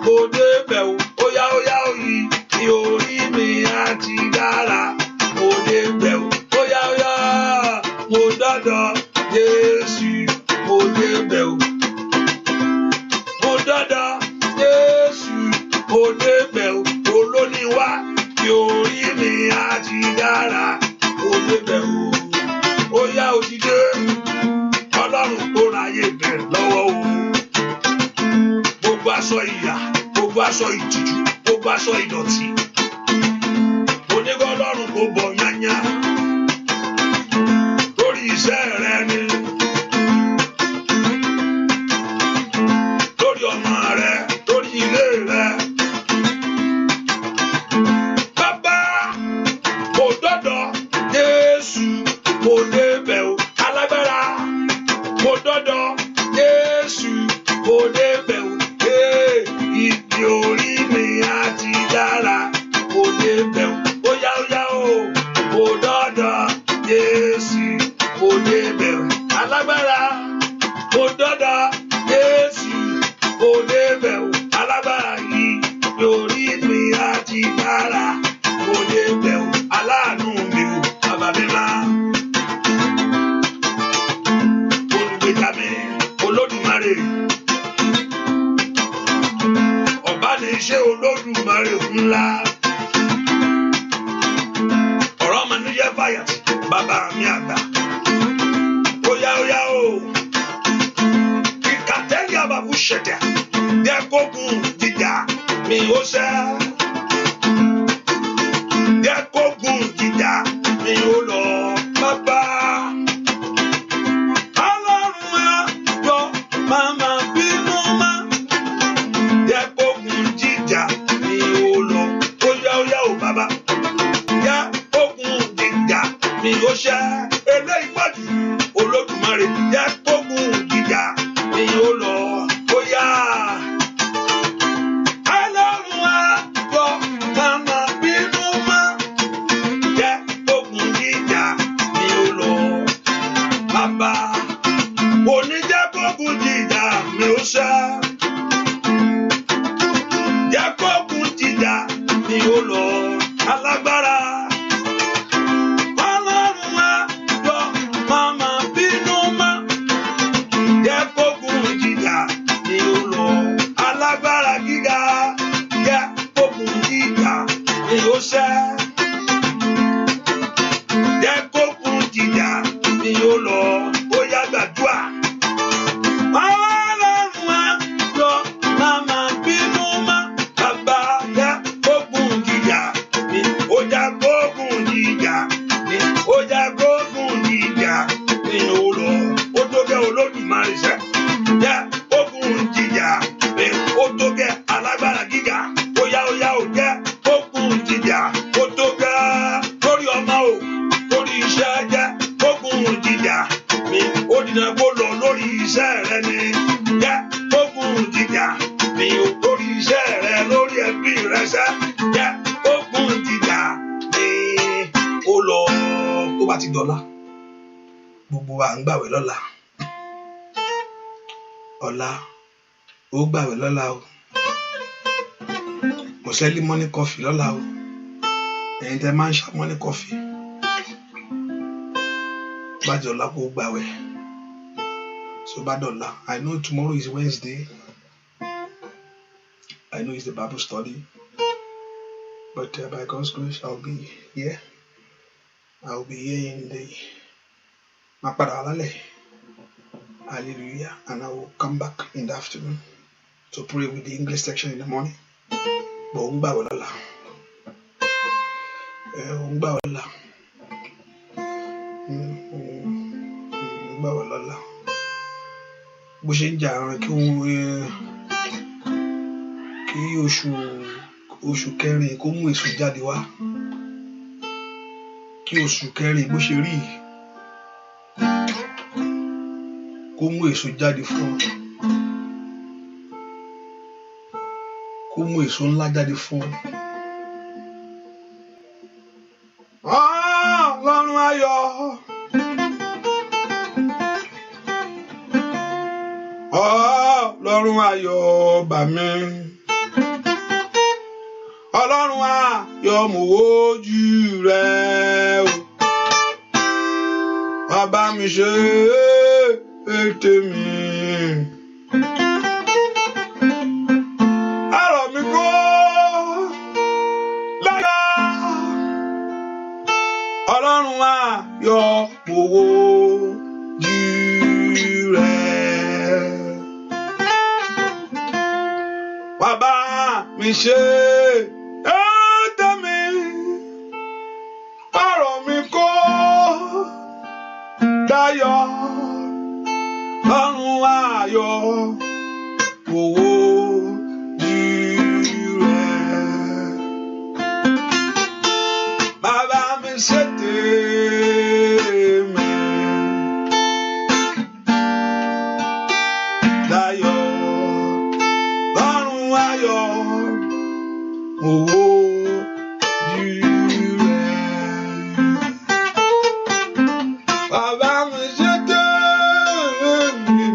mo débẹ̀ o. Ó yá o yìí, ní orí mi á ti dára, mo débẹ̀ o. Ó yá, mo dọ́dọ̀ Jésù, mo débẹ̀ o. Mo dọ́dọ̀ Jésù, mo débẹ̀ o. Olóníwá, ní orí mi á ti dára, mo débẹ̀ o. Ó yá o ti dé, Ọlọ́run kó ráyè bẹ̀rẹ̀ lọ́wọ́ o. Gbogbo aṣọ ìyà, gbogbo aṣọ ìtìjú, gbogbo aṣọ ìdọ̀tí. Onígbà Ọlọ́run kó bọ̀ yányá. Lórí iṣẹ́ rẹ ni. Lórí ọmọ rẹ, lórí ilé rẹ. Bàbá, mo dọ́dọ̀ Jésù, mo débẹ̀ o. Alágbára, mo dọ́dọ̀ Jésù, mo débẹ̀ o. Ibi orí mi á ti dára, mo débẹ̀ o. Ó yá o. Mo dọ́dọ̀ Jésù, mo débẹ̀ o. Alágbára, mo dọ́dọ̀ Jésù, mo débẹ̀ o. Alágbára yìí, ibi orí mi á ti dára, mo débẹ̀ o. Aláàánú mi o, bàbá mi máa. Olùgbèjà mi, Olódùmarè. Ọ̀bániṣe Olódùmarè ńlá. Ọ̀rọ̀ ọmọ ní yẹ́ fàyàtì, bàbá mi àgbà. Ó yá o. Ìkàtẹ́yì àbàbù ṣẹ̀dẹ̀. Jẹ́ kókun jíjà mi ó ṣẹ́. Jẹ́ kókun jíjà mi ó lọ. Bàbá. Ọlọ́run ayọ̀ màmá bínú má. Jẹ́ kókun jíjà mi ó lọ. Ó yá o bàbá. Jẹ́ kókun jíjà mi ó ṣẹ́. Eléyìí pàdé Olódùmarè. Jẹ́ kókun jíjà mi ó lọ. Ó yá. iṣẹ́ rẹ ni. Jẹ́ ogun jíjà ní lórí iṣẹ́ rẹ, lórí ẹbí rẹ sẹ́. Jẹ́ ogun jíjà ní ó lọ. Tó bá ti dọ̀la, gbogbo wa ń gbàwẹ̀ lọ́la. Ọ̀la ó gbàwẹ̀ lọ́la o. Mo sẹ́lí mọ́ní kọfì lọ́la o. Ẹ̀yin tẹ́ máa ń ṣá mọ́ní kọfì. Bájọ́ ọ̀la kó gbàwẹ̀. So bá dọ̀la. I know tomorrow is Wednesday. I know it's the Bible study. But by God's grace, I'll be here. I'll be here in the Hallelujah. And I will come back in the afternoon to pray with the English section in the morning. Bó ṣe ń jà rán kí oṣù kẹrin kó mú èso jáde wá. Kí oṣù kẹrin bó ṣe rí kó mú èso jáde fún ọ. Kó mú èso ńlá jáde fún ọ. Ọlọ́run ayọ̀. Ọlọ́run ayọ̀ bà mí. Ọlọ́run ayọ̀ mo wojú rẹ o. Wá bá mi ṣe ètè mi. Àrọ̀ mi kó láyà. Ọlọ́run ayọ̀ mo wojú rẹ. Wá bá mi ṣe ètè mi. Àrọ̀ mi kó láyọ̀. Ọlọ́run ayọ̀ owó jù rẹ̀. Bàbá mi ṣètè mi. Láyọ̀ ọlọ́run ayọ̀ owó jù rẹ̀. Bàbá mi ṣètè mi.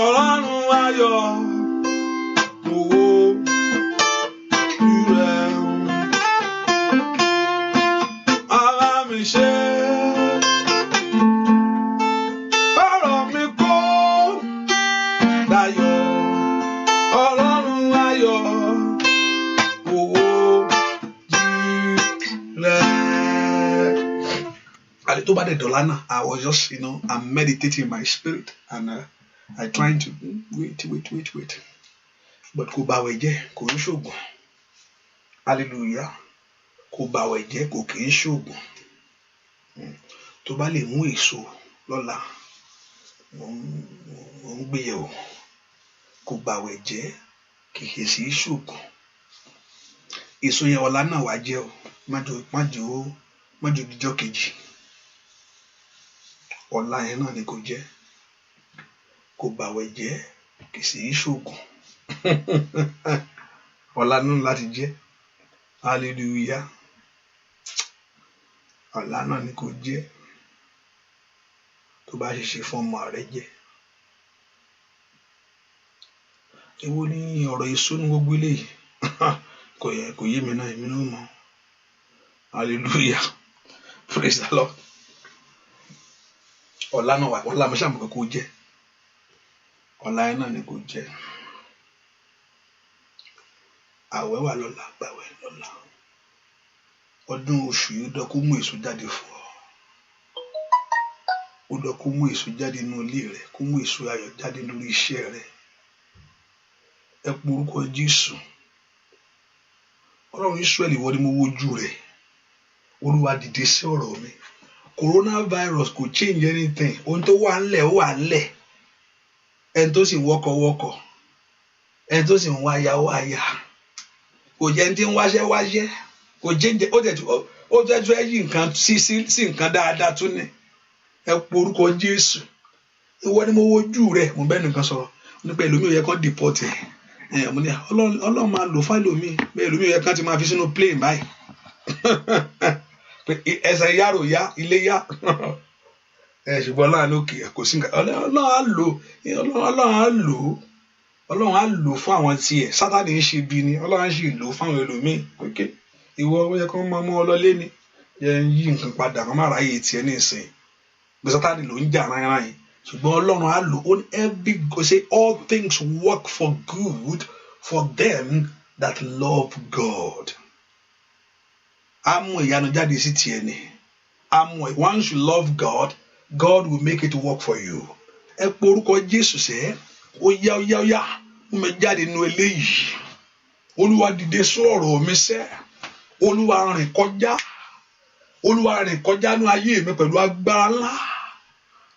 Ọlọ́run ayọ̀ owó jù rẹ̀. Bàbá mi ṣe ọ̀rọ̀ mi kó láyọ̀. Ọlọ́run ayọ̀ owó jù rẹ̀. And tó bá dé dọ̀la náà, I was just, I'm meditating in my spirit and I trying to wait. But kò bàwẹ̀ jẹ́, kò ń ṣògùn. Hallelujah. Kò bàwẹ̀ jẹ́, kò kì í ṣògùn. Tó bá lè mú èso lọ́la, mo ń gbé yẹ̀ wò. Kò bàwẹ̀ jẹ́, kì í sì í ṣògùn. Èso yẹn ọ̀la náà wá jẹ́ o. Má jò díjọ́ kejì. Ọ̀la yẹn náà ni kò jẹ́. Kò bàwẹ̀ jẹ́, kì í sì í ṣògùn. Ọ̀la náà láti jẹ́. Hallelujah. Ọ̀la náà ni kò jẹ́. Tó bá ṣe fún ọmọ rẹ jẹ́. Èwo ni ọ̀rọ̀ èso ní gbogbo eléyìí? Kò yé mi náà, èmi náà mọ̀. Hallelujah. Praise the Lord. Ọ̀la náà wà, ọ̀la mo ṣàmùkọ́ kó jẹ́. Ọ̀la yẹn náà ni kò jẹ́. Àwẹ̀ wà lọ́la, gbàwẹ̀ lọ́la. Ọdún oṣù yìí ó dọ́ kó mú èso jáde fún ọ. Ó dọ́ kó mú èso jáde nínú ilé rẹ, kó mú èso ayọ̀ jáde lórí iṣẹ́ rẹ. Ẹ pe orúkọ Jésù. Ọlọ́run Ísírẹ́lì, ìwọ ni mo wojú rẹ. Olúwa dìde sí ọ̀rọ̀ mi. Coronavirus kò change anything. Ohun tó wà ńlẹ̀ ó wà ńlẹ̀. Ẹni tó sì ń wọ́kọ̀. Ẹni tó sì ń wáyà. Kò jẹ́ ẹni tí ń wáṣẹ́. Kò jẹ́ ó tẹ̀ ó fẹ́ yí nǹkan sí nǹkan dáadáa tún ní. Ẹ porúkọ Jésù. Ìwọ ni mo wojú rẹ̀, mo bẹ́ẹ̀ nìkan sọ̀rọ̀ nípa ẹlòmíì ó yẹ kó deport ẹ̀. Mo ní Ọlọ́run máa lò fáìlòmíì, bẹ́ẹ̀ ẹlòmíì ó yẹ kó ti máa fi sínú plane báyìí. Ẹsẹ̀ yàrá yá, ilé yá. Ṣùgbọ́n Ọlọ́run lókè kò sí nǹkan. Ọlọ́run á lò fún àwọn tiẹ̀. Sátánì ń ṣe bí ni, Ọlọ́run á sì lò fún àwọn ẹlòmíì. Ìwọ ó yẹ kó máa mú ọ lọlé ni. Yẹn yí nǹkan padà kó má ráyè tiẹ̀ ní ìsìn. Bí Sátánì ló ń jà rárá yìí. Ṣùgbọ́n Ọlọ́run á lò say all things work for good for them that love God. Á mú ìyanu jáde sí tiẹ̀ ni. Once you love God, God will make it work for you. Ẹ porúkọ Jésù sẹ́, ó yá, mo mẹ jáde nínú eléyìí. Olúwa dìde sọ̀rọ̀ mi sẹ́, Olúwa rìn kọjá nínú ayé mi pẹ̀lú agbára ńlá.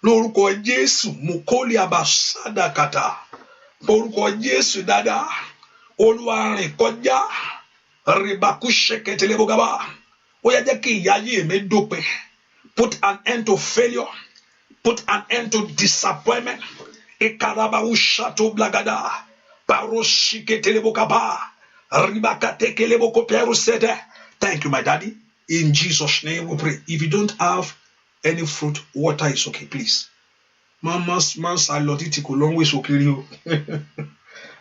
Lórúkọ Jésù, mukoli abasadakata. Porúkọ Jésù dáadáa. Olúwa rìn kọjá. Ribakusheketelebogaba. Ó yá jẹ́ kí ìyà ayé mi dópin. Put an end to failure. Put an end to disappointment. Ikarabawu shato blagada. Paroshiketelebogaba. Ribakatekelebokoperusete. Thank you, my daddy. In Jesus' name we pray. If you don't have any fruit, water is okay, please. Man salotiti ko long way so clear.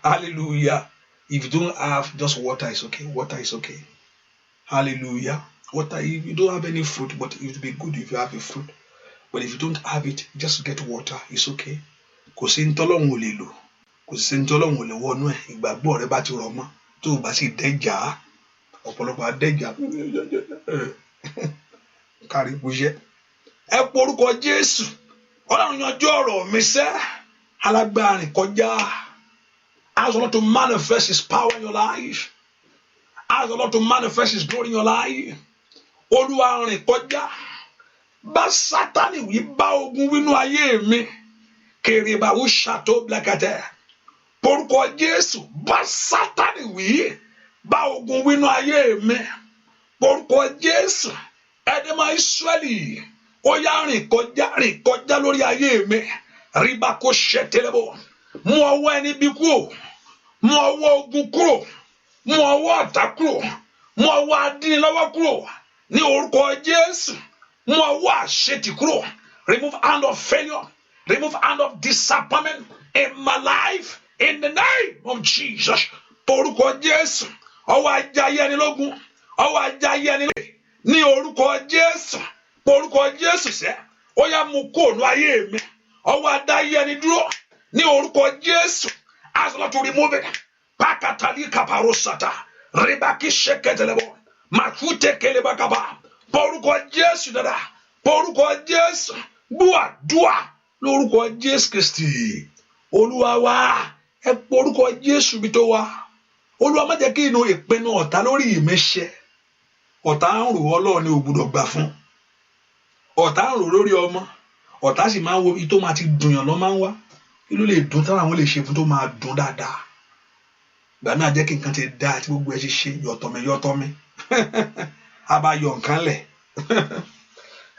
Hallelujah. If you don't have, just water is okay. Water is okay. Hallelujah. Water, if you don't have any fruit, but it would be good if you have a fruit. But if you don't have it, just get water. It's okay. Kò sí ntọ́lọ́hun ò lè lò. Kò sí ntọ́lọ́hun ò lè wọnú ẹ̀. Ìgbàgbọ́ rẹ bá ti rọ̀ mọ́. Tó o bá sì dẹ́jà. Ọ̀pọ̀lọpọ̀ adẹ́jà. Kárí bùjẹ́. Ẹ porúkọ Jésù. Ọlọ́run yanjú ọ̀rọ̀ mi sẹ́. Alágbára rìn kọjá. Ask the Lord to manifest His power in your life. Ask the Lord to manifest His glory in your life. Olúwa rìn kọjá. Bá Sátánì wí bá ogun wínú ayé mi. Kèrèbà ó ṣàtó blakatẹ. Porúkọ Jésù. Bá Sátánì wí bá ogun wínú ayé mi. Porúkọ Jésù. Ẹ̀dẹ̀mọ̀ Ísírẹ́lì. Ó yá rìn kọjá lórí ayé mi. Ríbà kó ṣẹ̀tẹ̀lẹ́bọ̀. Mú ọwọ́ ẹni bí kúrò. Mú ọwọ́ ogun kúrò. Mú ọwọ́ ọ̀tá kúrò. Mú ọwọ́ adínilọ́wọ́ kúrò. Ní orúkọ Jésù. Mú ọwọ́ àṣetì kúrò. Remove hand of failure. Remove hand of disappointment in my life. In the name of Jesus. Orúkọ Jésù. Ọwọ́ ajayé ẹni lógun. Ọwọ́ ajayé ẹni lógun. Ní orúkọ Jésù. Orúkọ Jésù sẹ́. Ó yá mú kóònù ayé mi. Ọwọ́ adáyé ẹni dúró. Ní orúkọ Jésù. Ask the Lord to remove it. Pakatali kaparosata. Rebaki sheketelebo. Makute kelebakaba. Porúkọ Jésù dada. Porúkọ Jésù. Bua dua. Lórúkọ Jésù Kristi. Olúwa wa. Ẹ porúkọ Jésù bí tó wà. Olúwa má jẹ́ kí inú ìpinnu ọ̀tá lórí mi ṣẹ. Ọ̀tá ń rò Ọlọ́run ni ò gbọdọ̀ gbà fún. Ọ̀tá ń rò lórí ọmọ. Ọ̀tá sì máa ń wo ibi tó máa ti dùn yàn lọ máa ń wá. Kí ló lè dùn táwọn àwọn lè ṣe fún tó máa dùn dáadáa. Ìgbà náà jẹ́ kí nǹkan ti dá àti gbogbo ẹ̀ ṣe ṣe yọ̀tọ̀mí. A bá yọ nǹkan lẹ̀.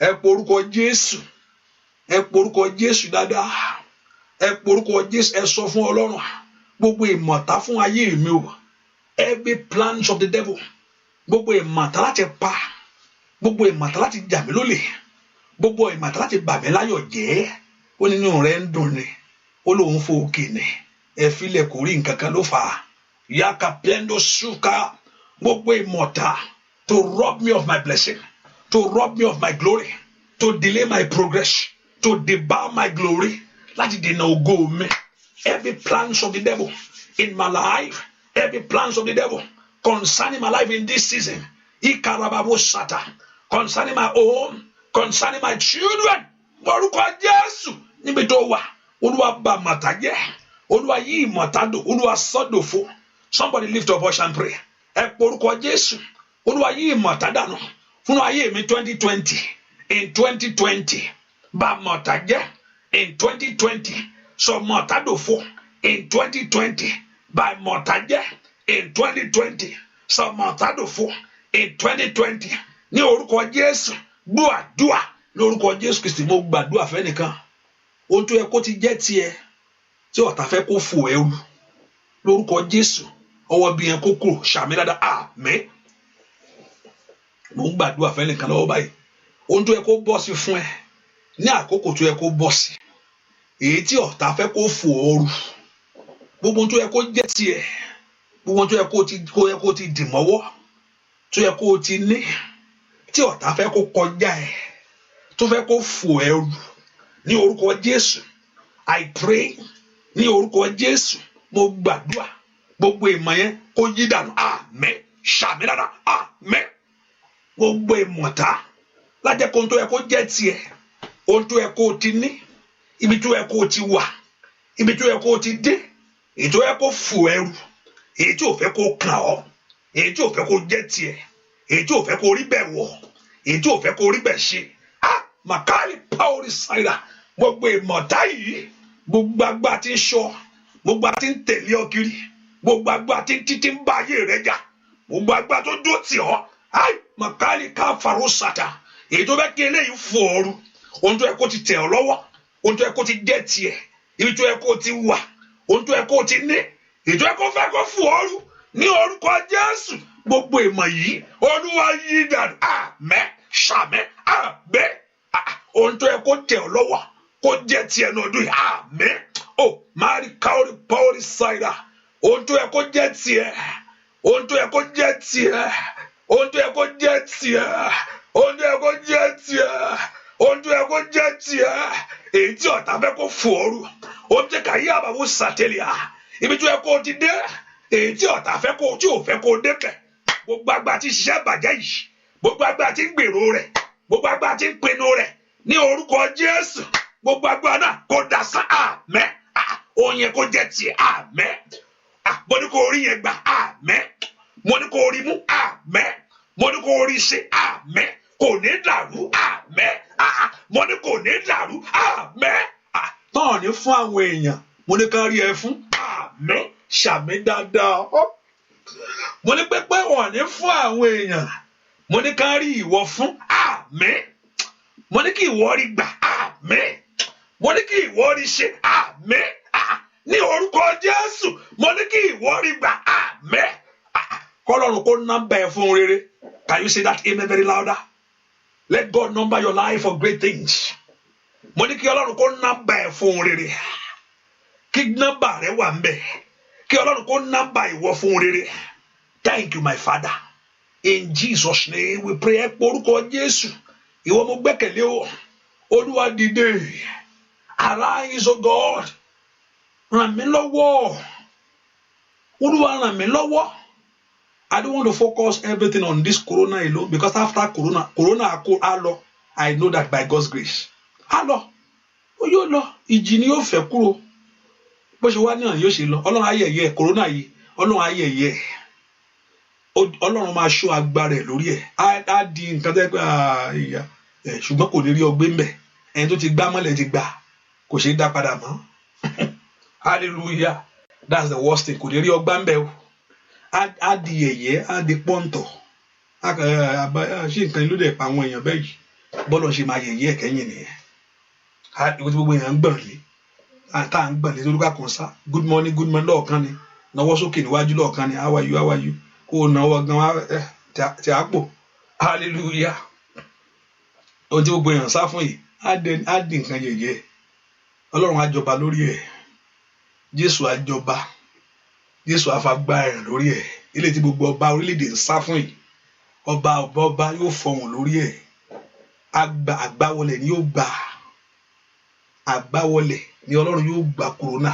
Ẹ porúkọ Jésù. Ẹ porúkọ Jésù dáadáa. Ẹ porúkọ Jésù. Ẹ sọ fún Ọlọ́run. Gbogbo ìmọ̀ta fún ayé mi o. Every plans of the devil. Gbogbo ìmọ̀ta láti pa. Gbogbo ìmọ̀ta láti jà mí lólè. Gbogbo ìmọ̀ta láti bà mí láyọ̀ jẹ́. Ó nínú rẹ̀ ń dùn ni. Ó lóun fò òkè ni. Ẹ filẹ̀ kò rí nǹkan kan ló fà á. Yaka plendo suka. Gbogbo ìmọ̀ta to rob me of my blessing. To rob me of my glory. To delay my progress. To debar my glory. Láti dènà ògo mi. Every plans of the devil in my life. Every plans of the devil concerning my life in this season. Ikarababo sata. Concerning my home. Concerning my children. Orúkọ Jésù níbi tó wà. Olúwa bà màtá jẹ́. Olúwa yí ìmọ̀ta dò. Olúwa sọ́dọ̀ fún. Somebody lift your voice and pray. Ẹ porúkọ Jésù. Olúwa yí ìmọ̀ta dànù. Fún ayé mi 2020. In 2020. Bà màtá jẹ́. In 2020. Sọ mọ̀ta dò fún. In 2020. Bà màtá jẹ́. In 2020. Sọ mọ̀ta dò fún. In 2020. ní orúkọ Jésù gbọ́ àdúà lórúkọ Jésù Kristi. Mo gbàdúà fẹ́nìkan ohun tó yẹ kó ti jẹ́ tiẹ̀ tí ọ̀tá fẹ́ kó fò ẹrù lórúkọ Jésù ọwọ́ bí yẹn kó kúrò. Ṣàmì dáadáa àmín. Mo ń gbàdúà fẹ́nìkan lọ́wọ́ báyìí ohun tó yẹ kó bọ́ sí fún ẹ ní àkókò tó yẹ kó bọ́ sí, èyí tí ọ̀tá fẹ́ kó fò ọrù, gbogbo tó yẹ kó jẹ́ tiẹ̀, gbogbo tó yẹ kó ti dì mọ́wọ́, tó yẹ kó ti ní, tí ọ̀tá fẹ́ kó kọjá ẹ̀, tó fẹ́ kó fò ẹrù ní orúkọ Jésù. I pray ní orúkọ Jésù. Mo gbàdúà gbogbo ìmọ̀ yẹn kó yí dànù àmín. Ṣàmì dáadáa àmín. Gbogbo ìmọ̀ta lájẹ́ kó ohun tó yẹ kó jẹ́ tiẹ̀, ohun tó yẹ kó ti ní, ibi tó yẹ kó ti wà, ibi tó yẹ kó ti dé, èyí tó yẹ kó fò ẹrù, èyí tí ò fẹ́ kó kàn ọ́, èyí tí ò fẹ́ kó jẹ́ tiẹ̀, èyí tí ò fẹ́ kó rí bẹ́ẹ̀ wọ̀, èyí tí ò fẹ́ kó rí bẹ́ẹ̀ ṣe. Makali Pauli Saira, gbogbo ìmọ̀ta yìí, gbogbo agbá tí ń ṣọ́, gbogbo agbá tí ń tẹ̀lé ọ kiri, gbogbo agbá tí ń títí ń bá ayé rẹ jà, gbogbo agbá tó dúró tì ọ́, Makali ká Farosata, èyí tó fẹ́ kí eléyìí fò ọrù, ohun tó yẹ kó ti tẹ̀ ọ́ lọ́wọ́, ohun tó yẹ kó ti jẹ́ tiẹ̀, ibi tó yẹ kó ti wà, ohun tó yẹ kó ti ní, èyí tó yẹ kó fẹ́ kó fò ọrù ní orúkọ Jésù. Gbogbo ìmọ̀ yìí Olúwa yí dànù àmín. Ṣàmì àmín. Ohun tó yẹ kó tẹ̀ ọ́ lọ́wọ́ kó jẹ́ tiẹ̀ ní ọdún yìí àmín. Mari Kaori Pauli Saira, ohun tó yẹ kó jẹ́ tiẹ̀, ohun tó yẹ kó jẹ́ tiẹ̀, ohun tó yẹ kó jẹ́ tiẹ̀, ohun tó yẹ kó jẹ́ tiẹ̀, ohun tó yẹ kó jẹ́ tiẹ̀, èyí tí ọ̀tá fẹ́ kó fò ọrù, ohun tí kàyí àbàwò sàtẹ́lẹ̀ ibi tó yẹ kó ti dé, èyí tí ọ̀tá fẹ́ kó tí ò fẹ́ kó débẹ̀. Gbogbo agbá tí ṣiṣẹ́ bàjẹ́ yìí, gbogbo agbá tí ń gbèrò rẹ̀, gbogbo agbá tí ń pinnu rẹ̀ ní orúkọ Jésù, gbogbo agbá náà kó dasán àmín. Ohun yẹn kó jẹ́ tiẹ̀ àmín. Mo ní kó rí yẹn gbà àmín. Mo ní kó rí mú àmín. Mo ní kó rí ṣe àmín. Kò ní dàrú àmín. Mo ní kò ní dàrú àmín. Tán ní fún àwọn èèyàn, mo ní ká rí ẹ fún àmín. Ṣàmì dáadáa. Mo ní pé wọ́n ní fún àwọn èèyàn, mo ní ká rí ìwọ fún àmín. Mo ní kí ìwọ rí gbà àmín. Mo ní kí ìwọ rí ṣe àmín. Ní orúkọ Jésù, mo ní kí ìwọ rí gbà àmín. Kọ́lọ́run kó nọ́mbà ẹ fún rere. Can you say that amen very louder? Let God number your life for great things. Mo ní kí Ọlọ́run kó nọ́mbà ẹ fún rere. Kí nọ́mbà rẹ wà ńbẹ̀. Kí Ọlọ́run kó nọ́mbà ìwọ fún rere. Thank you, my Father. In Jesus' name we pray. Orúkọ Jésù. Ìwọ mo gbẹ́kẹ̀lé o. Olúwa dìde. Arise, O God. Ràn mí lọ́wọ́. Olúwa ràn mí lọ́wọ́. I don't want to focus everything on this corona alone, because after corona á lọ. I know that by God's grace. Á lọ. Ó yóò lọ. Ìjì ni yóò fẹ́ kúrò. Bó ṣe wá náà yóò ṣe lọ. Ọlọ́run ayẹyẹ corona yìí. Ọlọ́run ayẹyẹ. Ọlọ́run máa ṣọ́ agbára ẹ̀ lórí ẹ̀. Á di nǹkan tẹ́ pé ìyá. Ṣùgbọ́n kò lè rí ọgbẹ́ ńbẹ̀. Ẹni tó ti gbá mọ́lẹ̀ ti gbà. Kò ṣeé dá padà mọ́. Hallelujah. That's the worst thing. Kò lè rí ọgbà ńbẹ̀ o. Á di yẹ̀yẹ́, á di pọ́ńtọ̀. Ṣé nǹkan ìlú dẹ̀ pa àwọn èèyàn bẹ́ẹ̀ yìí? Bọ́lọ̀ ṣe máa yẹ̀yẹ́ ẹ̀kẹ́yìn nìyẹn. Gbogbo èèyàn ń gbọ̀n lé. Tá à ń gbọ̀n lé lórúkọ àkànṣá. Good morning lọ́ọ̀kan ni. Nawọ́ sókè níwájú lọ́ọ̀kan ni. How are you? Kó o náwó gan wá tí a pò. Hallelujah. Ohun tí gbogbo èèyàn sá fún yìí, á di nǹkan yẹ̀yẹ́. Ọlọ́run á jọba lórí ẹ̀. Jésù á jọba. Jésù á fagbá ẹ̀ lórí ẹ̀. Ilé tí gbogbo ọba orílẹ̀-èdè ń sá fún yìí. Ọba yóò fọhùn lórí ẹ̀. Àgbáwọlẹ̀ ni yóò gbà. Àgbáwọlẹ̀ ni Ọlọ́run yóò gbà kòrónà.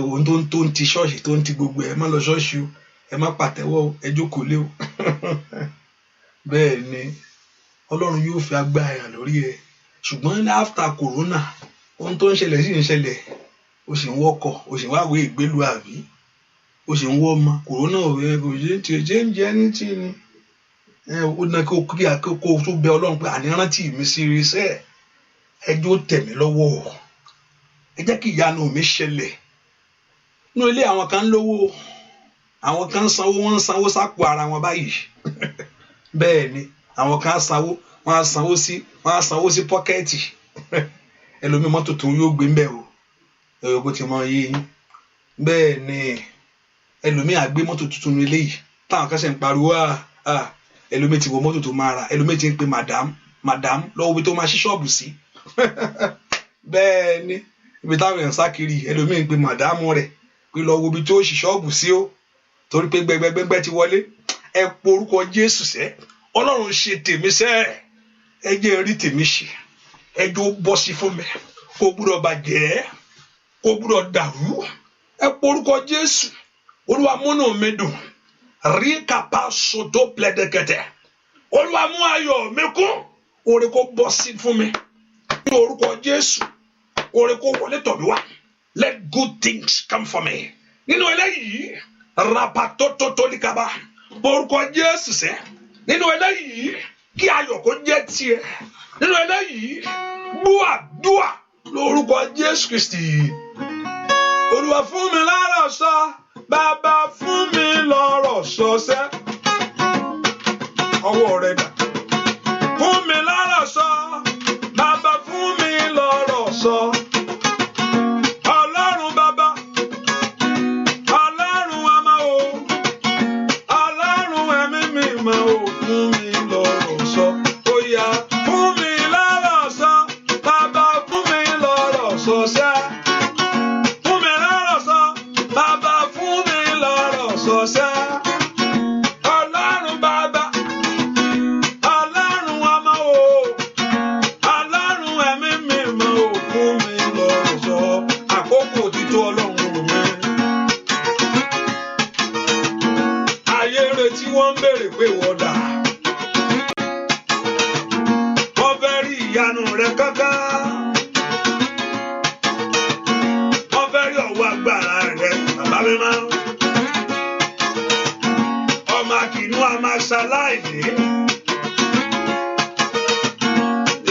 Ohun tó ń ti ṣọ́ọ̀ṣì tó ń ti gbogbo ẹ̀ má lọ ṣọ́ọ̀ṣì o. Ẹ má pàtẹ́wọ́ o. Ẹ jókòó lé o. Bẹ́ẹ̀ ni Ọlọ́run yóò fi agbára ẹ̀ lórí ẹ̀. Ṣùgbọ́n after corona, ohun tó ń ṣẹlẹ̀ sì ń ṣẹlẹ̀. O sì ń wọ́kọ̀, o sì ń wáwé ìgbélu àbí, o sì ń wọ́ ọmọ. Corona kò ṣe ń jẹ́ ní tí ni. Ó ná kó tó bẹ Ọlọ́run pé àní rántí mi sí irisẹ́. Ẹjọ́ tẹ̀ mí lọ́wọ́. Ẹ jẹ́ kí ìyanu mi ṣẹlẹ̀. Nínú ilé àwọn kan lówó, àwọn kan sanwó, wọ́n ń sanwó sápò ara wọn báyìí. bẹ́ẹ̀ ni àwọn kan wọ́n á sanwó sí pọ́kẹ́ẹ̀tì ẹlòmíì mọ́tò tó yóò gbé ń bẹ̀ o ẹ̀rọ bó ti mọ iye yín bẹ́ẹ̀ ni ẹlòmíì àgbé mọ́tò tuntun eléyìí táwọn kan ṣe ń pariwo ẹlòmíì ti wọ mọ́tò tó máa ra ẹlòmíì ti ń pe madam lọ́wọ́ ibi tó máa ṣí ṣọ́ọ̀bù sí bẹ́ẹ̀ ni ibi táwọn èèyàn sá kiri ẹlòmíì ń pe madam rẹ̀ pé lọ́wọ́ ibi tó ṣí ṣọ́ọ̀bù sí o torí pé gbẹgbẹgbẹ ti wọlé ẹ po orúkọ Jésù sẹ́ Ọlọ́run ṣe tèmi sẹ́ ẹ jẹ́ rí tèmi ṣe ẹ jẹ́ ó bọ́ sí fún mi kó gbúdọ̀ bàjẹ́ kó gbúdọ̀ dàrú ẹ po orúkọ Jésù Olúwa múnú mi dùn rí kàpá sòtó plẹ̀dẹ̀kẹ̀tẹ̀ Olúwa mú ayọ̀ mi kún oore kó bọ́ sí fún mi ní orúkọ Jésù oore kó wọlé tọ̀ mí wá let good things come for me nínú eléyìí rapatototolikaba orúkọ Jésù sẹ́ nínú eléyìí kí ayọ̀ kó jẹ́ tiẹ̀ nínú eléyìí dúà lórúkọ Jésù Kristi Olúwa fún mi lọ́rọ̀ sọ bàbá fún mi lọ́rọ̀ sọ sẹ́ ọwọ́ rẹ̀ dà fún mi lọ́rọ̀ sọ bàbá fún mi lọ́rọ̀ sọ.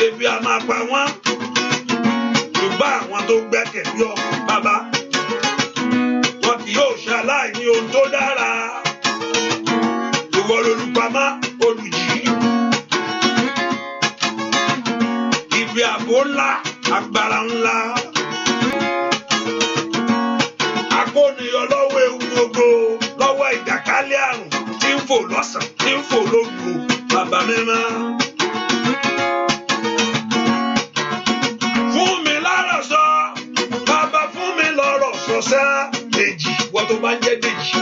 Ebi a máa pa wọ́n ṣùgbọ́n àwọn tó gbẹ́kẹ̀lé ọ bàbá wọn kì yóò ṣaláìní ohun tó dára ìwọ lolùpamọ́ olùjì ibi ààbò ńlá agbára ńlá akóniyọ lọ́wọ́ ewu gbogbo lọ́wọ́ ìjàkálẹ̀ àrùn tí ń fò lọ́sàn tí ń fò lóru bàbá mímọ́. Fún mi lọ́rọ̀ sọ bàbá fún mi lọ́rọ̀ sọ sẹ́ Dèjì wọ́n tó bá ń jẹ́ Dèjì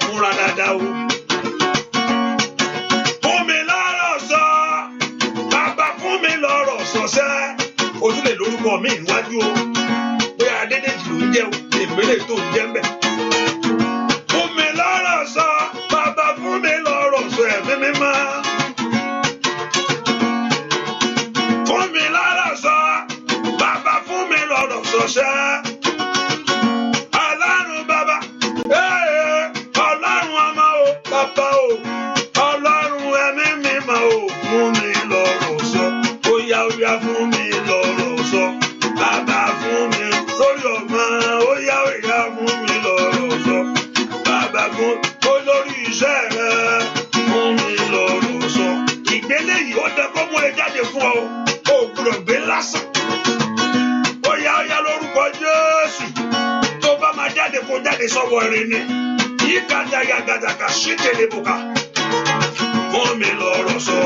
múra dáadáa o. Fún mi lọ́rọ̀ sọ bàbá fún mi lọ́rọ̀ sọ sẹ́ o tún lè lórúkọ mi níwájú o bóyá Adédèjì ló ń jẹ́ o èmílẹ̀ tó ń jẹ́ mbẹ́. Fún mi lọ́rọ̀ sọ bàbá fún mi lọ́rọ̀ sọ ẹ̀mí mímọ́. Fún mi lọ́rọ̀ sọ bàbá fún mi lọ́rọ̀ sọ sẹ́. Ọlọ́run bàbá Ọlọ́run ọmọ o bàbá o Ọlọ́run ẹ̀mí mímọ́ o fún mi lọ́rọ̀ sọ ó yá fún mi lọ́rọ̀ sọ bàbá fún mi lórí ọmọ ó yá fún mi lọ́rọ̀ sọ bàbá fún olórí iṣẹ́ rẹ fún mi lọ́rọ̀ sọ. Ìgbélé yìí ó dẹ kó mú ẹ jáde fún ọ o gbọ́dọ̀ gbé lásán ó yá lórúkọ Jésù tó bá máa jáde kó jáde sọ́wọ́ rẹ ni yí gàdàgàdàgà sí tẹlẹbùkà fún mi lọ́rọ̀ sọ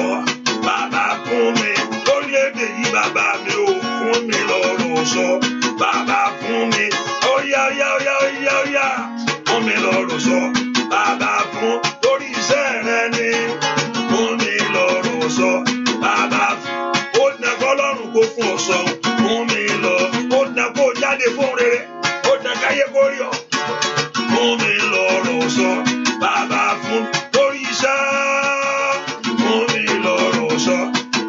bàbá fún mi lórílẹ̀-èdè yìí bàbá mi ò fún mi lọ́rọ̀ sọ bàbá fún mi ó yá fún mi lọ́rọ̀ sọ bàbá fún lórí iṣẹ́ rẹ ni fún mi lọ́rọ̀ sọ bàbá fún ó dẹ kọ́ lọ́rùn kó fún ọ sọ fún mi lọ ó dẹ kó jáde fún rere ó dẹ káyé kó rí ọ fún mi lọ́rọ̀ sọ bàbá fún lórí iṣẹ́ fún mi lọ́rọ̀ sọ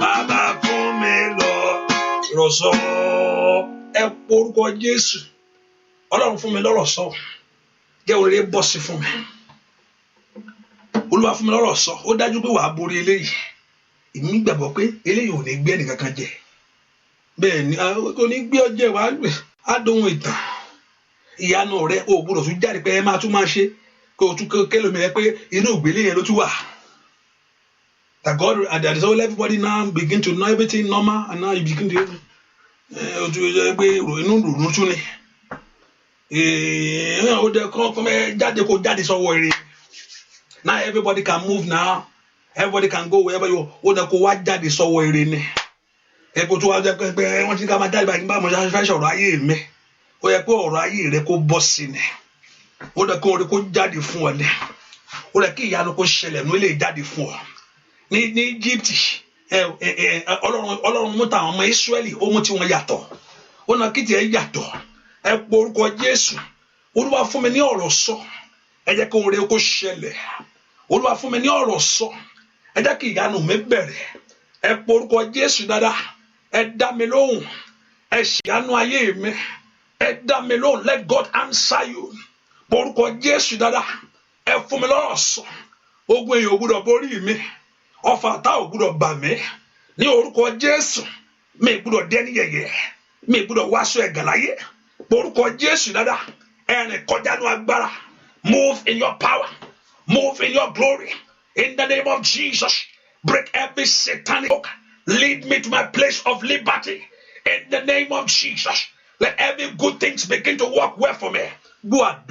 bàbá fún mi lọ́rọ̀ sọ. Ẹ porúkọ Jésù Ọlọ́run fún mi lọ́rọ̀ sọ jẹ́ òrèrè bọ́ sí fún mi Olúwa fún mi lọ́rọ̀ sọ ó dájú pé wàá borí eléyìí èmi gbàgbọ́ pé eléyìí ò ní gbé ẹnìkankan jẹ bẹ́ẹ̀ ni kò ní gbé ọjẹ́ wàá gbé àdóhun ìtàn ìyanu rẹ ò gbọdọ̀ tún jáde pé ẹ máa tún máa ṣe kó o tún kẹlòmí rẹ pé inú ìgbélé yẹn ló tún wà That God, and that is all everybody now begin to know everything normal, and now you begin to now everybody can move now. Everybody can go wherever you want to go. Jáde sọ́wọ́ ire ni. Ẹ̀kọ́ tó wá jẹ́ pé wọ́n ti ká máa jáde báyìí bá mo ṣe fẹ́ sọ̀rọ̀ ayé mi. Ó yẹ pé ọ̀rọ̀ ayé rẹ kó bọ́ sí ni. Ó yẹ kó orí kó jáde fún ọ ni. Ó yẹ kí ìyanu kó ṣẹlẹ̀ ní ó lè jáde fún ọ. Ní Egypt, Ọlọ́run mú tàwọn ọmọ Ísírẹ́lì, ó mú tí wọ́n yàtọ̀. Ó náà kí tiẹ̀ yàtọ̀. Ẹ po orúkọ Jésù. Olúwa fún mi ní ọ̀rọ̀ sọ. Ẹ jẹ́ kó orí kó ṣẹlẹ̀. Olúwa fún mi ní ọ̀rọ̀ sọ. Ẹ jẹ́ kí ìyanu mi bẹ̀rẹ̀. Ẹ po orúkọ Jésù dáadáa. Ẹ dá mi lóhùn. Ẹ ṣàánú ayé mi. Ẹ dá mi lóhùn. Let God answer you. Po orúkọ Jésù dáadáa. Ẹ fún mi lọ́rọ̀ sọ. Ogun èèyàn ò gbọdọ̀ borí mi. Ọfà tá ò gbọdọ̀ bà mí. Ní orúkọ Jésù. Mi gbọdọ̀ dẹ́ni yẹ̀yẹ́. Mi gbọdọ̀ wáṣọ ẹ̀gàn láyé. Po orúkọ Jésù dáadáa. Ẹ rìn kọjá ní agbára. Move in your power. Move in your glory. In the name of Jesus, break every satanic yoke. Lead me to my place of liberty. In the name of Jesus, let every good things begin to work well for me. Dua,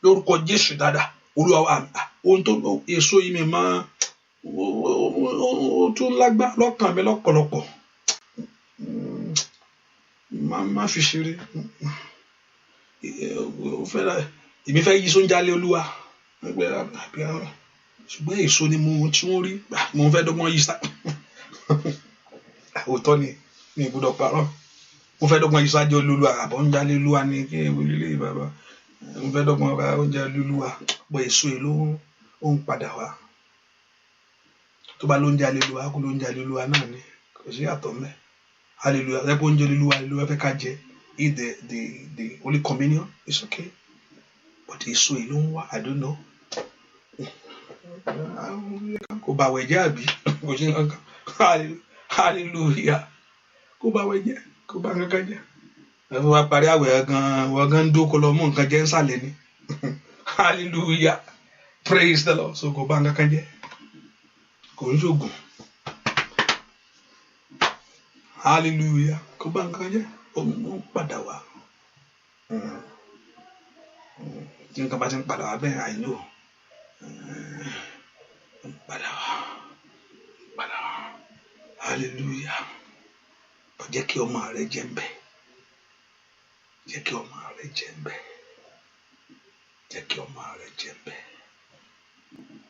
lórúkọ Jésù dáadáa. Olúwa ohun tó èso yìí mi máa ó tún lágbá lọ́kàn mi lọ́pọ̀lọpọ̀. Má fi ṣeré. Èmi fẹ́ yí sóúnjẹ alẹ́ Olúwa. Ṣùgbọ́n èso ni mo tí wọ́n rí mo fẹ́ dọ́gbọ́n yí sá òótọ́ ni mi gbọ́dọ̀ parọ́ mo fẹ́ dọ́gbọ́n yí sáájú Olúwa àbọ̀ oúnjẹ alẹ́ Olúwa ni kí ilé bàbá mo fẹ́ dọ́gbọ́n ra oúnjẹ alẹ́ Olúwa pọ̀ èso èlò ó ń padà wá tó bá lóúnjẹ alẹ́ Olúwa kó lóúnjẹ alẹ́ Olúwa náà ni kò sí àtọ̀ mẹ́ hallelujah lẹ́pọ̀ oúnjẹ Olúwa fẹ́ ká jẹ eat the Holy Communion it's okay but èso èlò ń wá I don't know. Kò bá wẹ̀ jẹ́ àbí kò sí nǹkan hallelujah kò bá wẹ̀ jẹ́ kò bá nǹkan jẹ́ ẹ̀fọ́ wa parí àwẹ̀ gan wọ́n gan dó kó lọ mú nǹkan jẹ́ nsàlẹ̀ ni hallelujah praise the Lord so kò bá nǹkan jẹ́ kò ń ṣògùn hallelujah kò bá nǹkan jẹ́ ó ń padà wá tí nǹkan bá ti ń padà wá bẹ́ẹ̀ àìní o. Hallelujah. Jẹ́ kí ọmọ rẹ jẹ́ ńbẹ̀. Jẹ́ kí ọmọ rẹ jẹ́ ńbẹ̀. Jẹ́ kí ọmọ rẹ jẹ́ ńbẹ̀.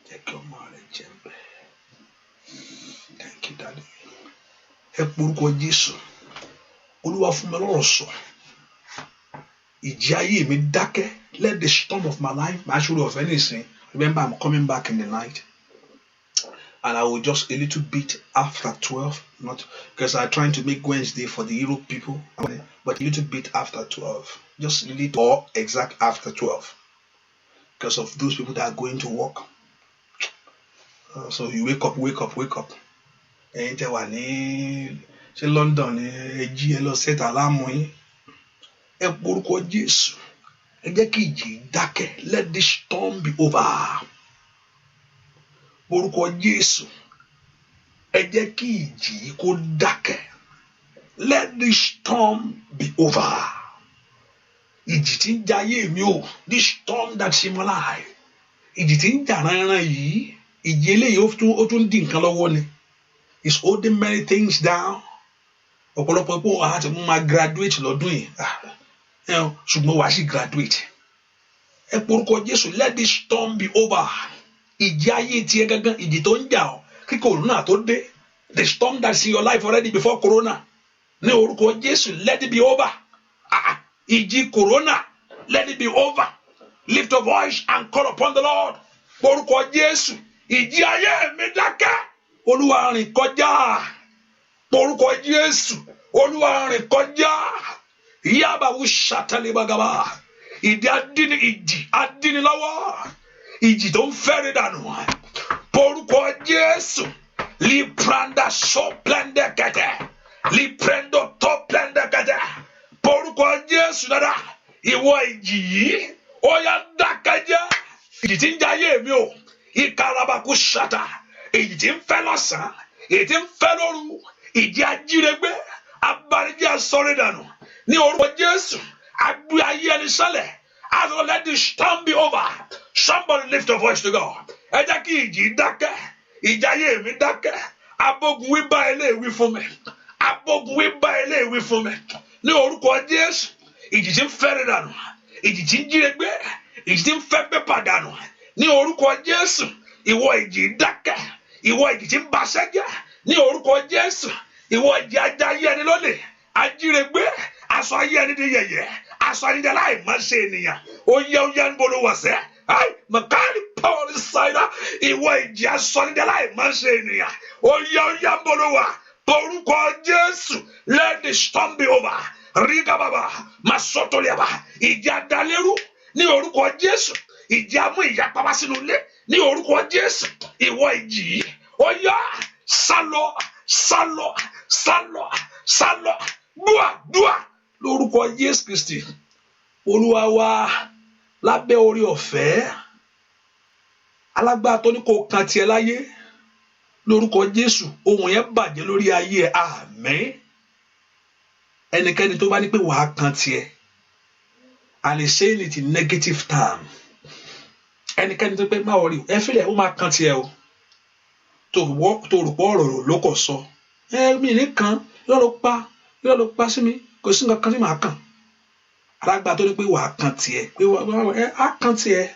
Jẹ́ kí ọmọ rẹ jẹ́ ńbẹ̀. Thank you, Daddy. Ẹ porúkọ Jésù. Olúwa fún mi lọ́rọ̀ sọ. Ìjì ayé mi dákẹ́. Let the storm of my life, my shoulder of anything. Remember, I'm coming back in the night. And I will just a little bit after 12, not because I'm trying to make Wednesday for the Europe people, but a little bit after 12, just a little or exact after 12, because of those people that are going to work. So you wake up. And tell me, say London, GLO set alarm yín. Ẹ porúkọ Jésù. Ẹ jẹ́ kí ìjì dákẹ́. Let this storm be over. Orúkọ Jésù. Ẹ jẹ́ kí ìjì kó dákẹ́. Let this storm be over. Ìjì tí ń jà ayé mi o. This storm that's in my life. Ìjì tí ń jà ránran yìí. Ìjì eléyìí ó tún dì nǹkan lọ́wọ́ ni. It's holding many things down. Ọ̀pọ̀lọpọ̀ pé wàá ti mú ma graduate lọ́dún yìí. Ṣùgbọ́n wàá sì graduate. Ẹ porúkọ Jésù. Let this storm be over. Ìjì ayé tiẹ̀ gangan ìjì tó ń jà ọ́ kí corona tó dé. The storm that's in your life already before corona. Ní orúkọ Jésù, let it be over. Ìjì corona, let it be over. Lift your voice and call upon the Lord. Orúkọ Jésù, ìjì ayé mi dákẹ́. Olúwa rìn kọjá. Orúkọ Jésù, Olúwa rìn kọjá. Yabawu shatalibagaba. Ìjì adínilọ́wọ́. Ìjì tó ń fẹ́rẹ̀ dànù. Orúkọ Jésù. Lipranda soplende kete. Liprendo toplende kete. Orúkọ Jésù dada. Ìwọ ìjì yìí. Ó yá dákẹ́jẹ́. Ìjì tí ń jà ayé mi o. Ìkarabaku ṣata. èyí tí ń fẹ́ lọ́sàn-án èyí tí ń fẹ́ lóru ìjì ajírégbé abarijẹ́ asọ́rẹ́dànù ní orúkọ Jésù agbé ayé ẹni sálẹ̀. As well, let this storm be over. Somebody lift your voice to God. Ẹ jẹ́ kí ìjì dákẹ́, ìjì ayé mi dákẹ́. Abogun wí bá eléwí fún mi. Abogun wí bá eléwí fún mi. Ní orúkọ Jésù, ìjì tí ń fẹ́rẹ̀ dànù, ìjì tí ń jírégbé, ìjì tí ń fẹ́ pépà dànù. Ní orúkọ Jésù, ìwọ ìjì dákẹ́, ìwọ ìjì tí ń baṣẹ́ jẹ́. Ní orúkọ Jésù, ìwọ ìjì ajá ayé ẹni lónìí, ajírégbé, aṣọ ayé ẹni di yẹ̀yẹ́. Asani de lai masenia. Oya nbolo wase. Ay, makali power inside. Ìwọ ìjì asani de lai masenia. Oya nbolo wa. Porúkọ Jésù. Let the storm be over. Riga baba. Masoto liaba. Ìjì adaleru. Ní orúkọ Jésù. Ìjì amú ìyapa wá sínú ilé. Ní orúkọ Jésù. Ìwọ ìjì. Oya sálọ, sálọ, sálọ, sálọ. Dúà. Lórúkọ Jésù Kristi Olúwa wa lábẹ́ orí ọ̀fẹ́ alágbára tó ní kó kan tiẹ̀ láyé lórúkọ Jésù ohun yẹn bàjẹ́ lórí ayé ẹ̀ àmín. Ẹnikẹ́ni tó bá ní pé wàá kan tiẹ̀ and he saying it in negative term ẹnikẹ́ni tó pé má wọrí ẹ fílẹ̀ ó máa kan tiẹ̀ o tó rò pọ̀ ọ̀rọ̀ ló kọ̀ sọ mi nìkan yóò lọ pa sí mi kò sí nǹkan kan tí màá kàn alágbá tó ní pé wàá kan tiẹ̀ pé á kan tiẹ̀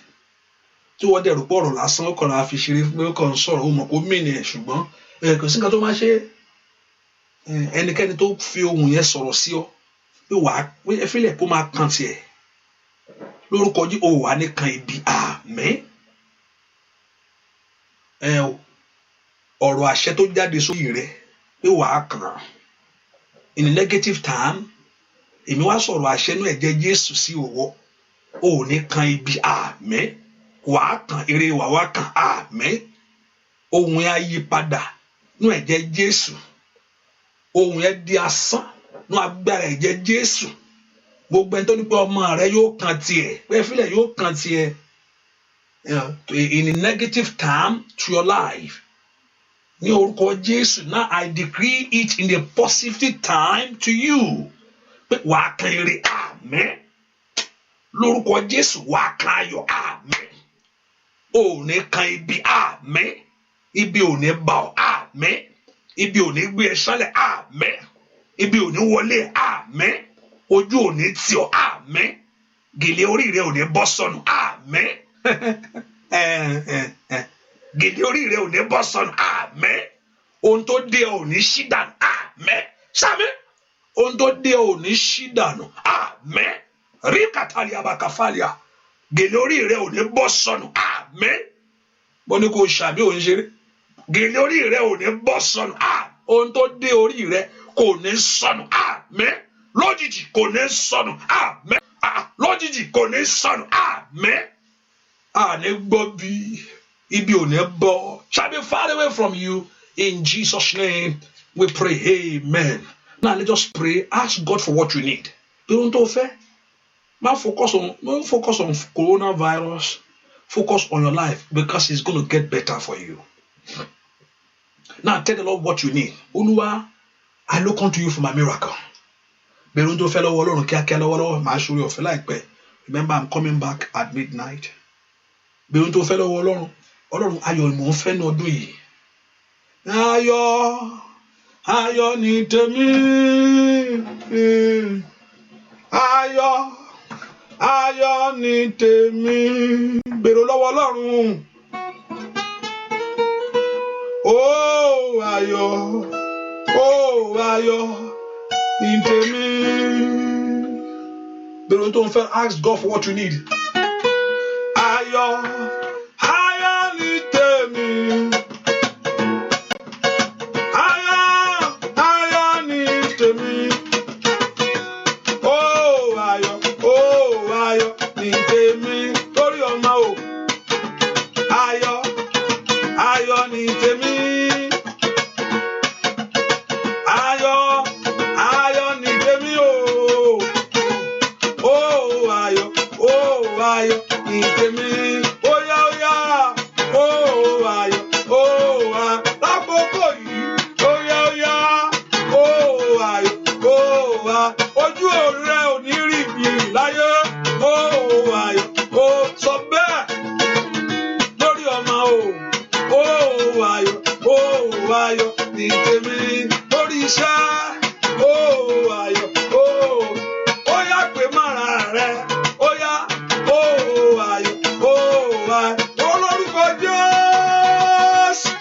tí wọ́n dẹ̀rù pọ̀ ọ̀rọ̀ lásán ó kàn á fi ṣeré pé ó kàn ń sọ̀rọ̀ ó mọ̀ kó mìíràn ṣùgbọ́n kò sí nǹkan tó máa ṣe ẹnikẹ́ni tó fi ohun yẹn sọ̀rọ̀ sí ọ pé wàá ẹ fílẹ̀ kó máa kan tiẹ̀ lórúkọ jí o wà ní kan ibi àmín. Ọ̀rọ̀ àṣẹ tó jáde sórí rẹ pé wàá kàn án in a negative term èmi wá sọ̀rọ̀ àṣẹ inú ẹ̀jẹ̀ Jésù sí òwò ò ní kan ibi àmín wàá kan ire wà kan àmín ohun yẹn á yí padà inú ẹ̀jẹ̀ Jésù ohun yẹn di asán inú agbára ẹ̀jẹ̀ Jésù gbogbo ẹni tó ní pé ọmọ rẹ yóò kan tiẹ̀ pé fílẹ̀ yóò kan tiẹ̀ in a negative term to your life ní orúkọ Jésù now I decree it in a positive time to you pé wàá kan ire àmín lórúkọ Jésù wàá kan ayọ̀ àmín ò ní kan ibi àmín ibi ò ní bá ọ àmín ibi ò ní gbé ẹ sálẹ̀ àmín ibi ò ní wọlé àmín ojú ò ní tì ọ́ àmín gèlè orí rẹ ò ní bọ́ sọnù àmín gèlè orí rẹ ò ní bọ́ sọnù àmín ohun tó dé ò ní ṣí dànù àmín sàmì ohun tó dé ò ní ṣí dànù àmín rí kàtàlì àbàkàfàlìà gèlè orí rẹ ò ní bọ́ sọnù àmín mo ní kó ṣàbí òun ṣeré gèlè orí rẹ ò ní bọ́ sọnù ohun tó dé orí rẹ kò ní sọnù àmín lójijì kò ní sọnù àmín lójijì kò ní sọnù àmín àní gbọ́ bí ibi ò ní bọ́ shall be far away from you in Jesus' name we pray amen. Now let's just pray, ask God for what you need. Ohun tó fẹ́ don't focus on coronavirus, focus on your life because it's going to get better for you. Now tell the Lord what you need. Olúwa, I look unto you for my miracle. Bẹ̀rù tó fẹ́ lọ́wọ́ Ọlọ́run kíákíá lọ́wọ́lọ́wọ́ máa ṣorí ọ̀fẹ́ láìpẹ́. Remember I'm coming back at midnight. Bẹ̀rù tó fẹ́ lọ́wọ́ Ọlọ́run ayọ̀ mò ń fẹ́ ní ọdún yìí. Ayọ̀ ni tèmi. Ayọ̀ ni tèmi. Bẹ̀rù lọ́wọ́ Ọlọ́run. Ayọ̀ ni tèmi. Bẹ̀rù tó ń fẹ́ ask God for what you need. Ayọ̀ ni tèmi. Ayọ̀ ni tèmi. Ayọ̀ ni tèmi. Lórí ọmọ o. Ayọ̀ ni tèmi. Ayọ̀ ni tèmi o. Ayọ̀ ni tèmi. ayọ̀ ní tèmi lórí iṣẹ́. Ayọ̀, ó yá pé mọ́ra rẹ̀, ó yá, ayọ̀, olórúkọ Jésù.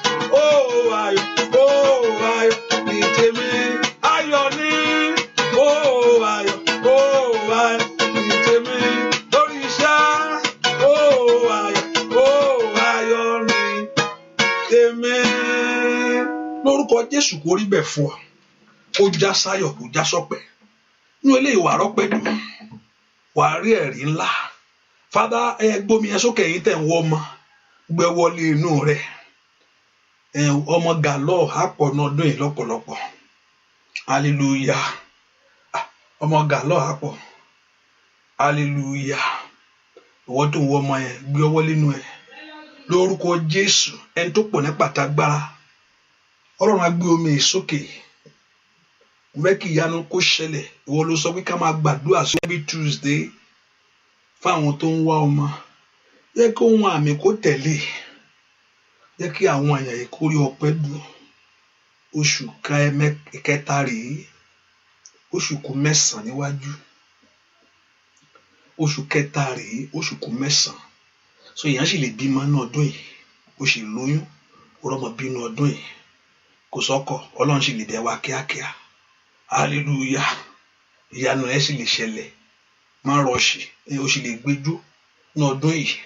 Ayọ̀ ní tèmi, ayọ̀ ní, ayọ̀ ní tèmi lórí iṣẹ́. Ayọ̀ ní tèmi. Lórúkọ Jésù kò rí bẹ́ẹ̀ fún ọ. Kó já sáyọ̀, kó já sọ́pẹ́. Inú eléyìí wà rọ́pẹ́ dùn. Wà á rí ẹ̀rí ńlá. Fádá gbómi ẹ sókè yín tẹ̀ ń wọ́ ọmọ. Gbé wọlé inú rẹ̀. Ọmọ gàlọ́ àpọ̀ náà dún yìí lọ́pọ̀lọpọ̀. Hallelujah. Ọmọ gàlọ́ àpọ̀. Hallelujah. Ìwọ tó ń wọ́ ọmọ yẹn gbé ọwọ́ nínú ẹ̀. Lórúkọ Jésù ẹni tó pọ̀ ní pàtàgbára. Ọlọ́run á gbé omi sókè. Fẹ́ kí ìyanu kó ṣẹlẹ̀. Ìwọ ló sọ pé ká máa gbàdúrà sí every Tuesday fáwọn tó ń wá ọmọ. Jẹ́ kí ohun àmì kó tẹ̀lé. Jẹ́ kí àwọn èèyàn yìí kó rí ọpẹ́ dùn. Oṣù kẹta rèé. Oṣù kù 9 níwájú. Oṣù kẹta rèé. Oṣù kù 9. So èèyàn sì lè bímọ ní ọdún yìí. Ó sì lóyún. Ó rọ́mọ bí ní ọdún yìí. Kò sọ́kọ. Ọlọ́run sì lè bẹ̀ wá kíákíá. Hallelujah. Ìyanu ẹ sì lè ṣẹlẹ̀. Má rọ̀ṣì. Ó sì lè gbẹjú ní ọdún yìí.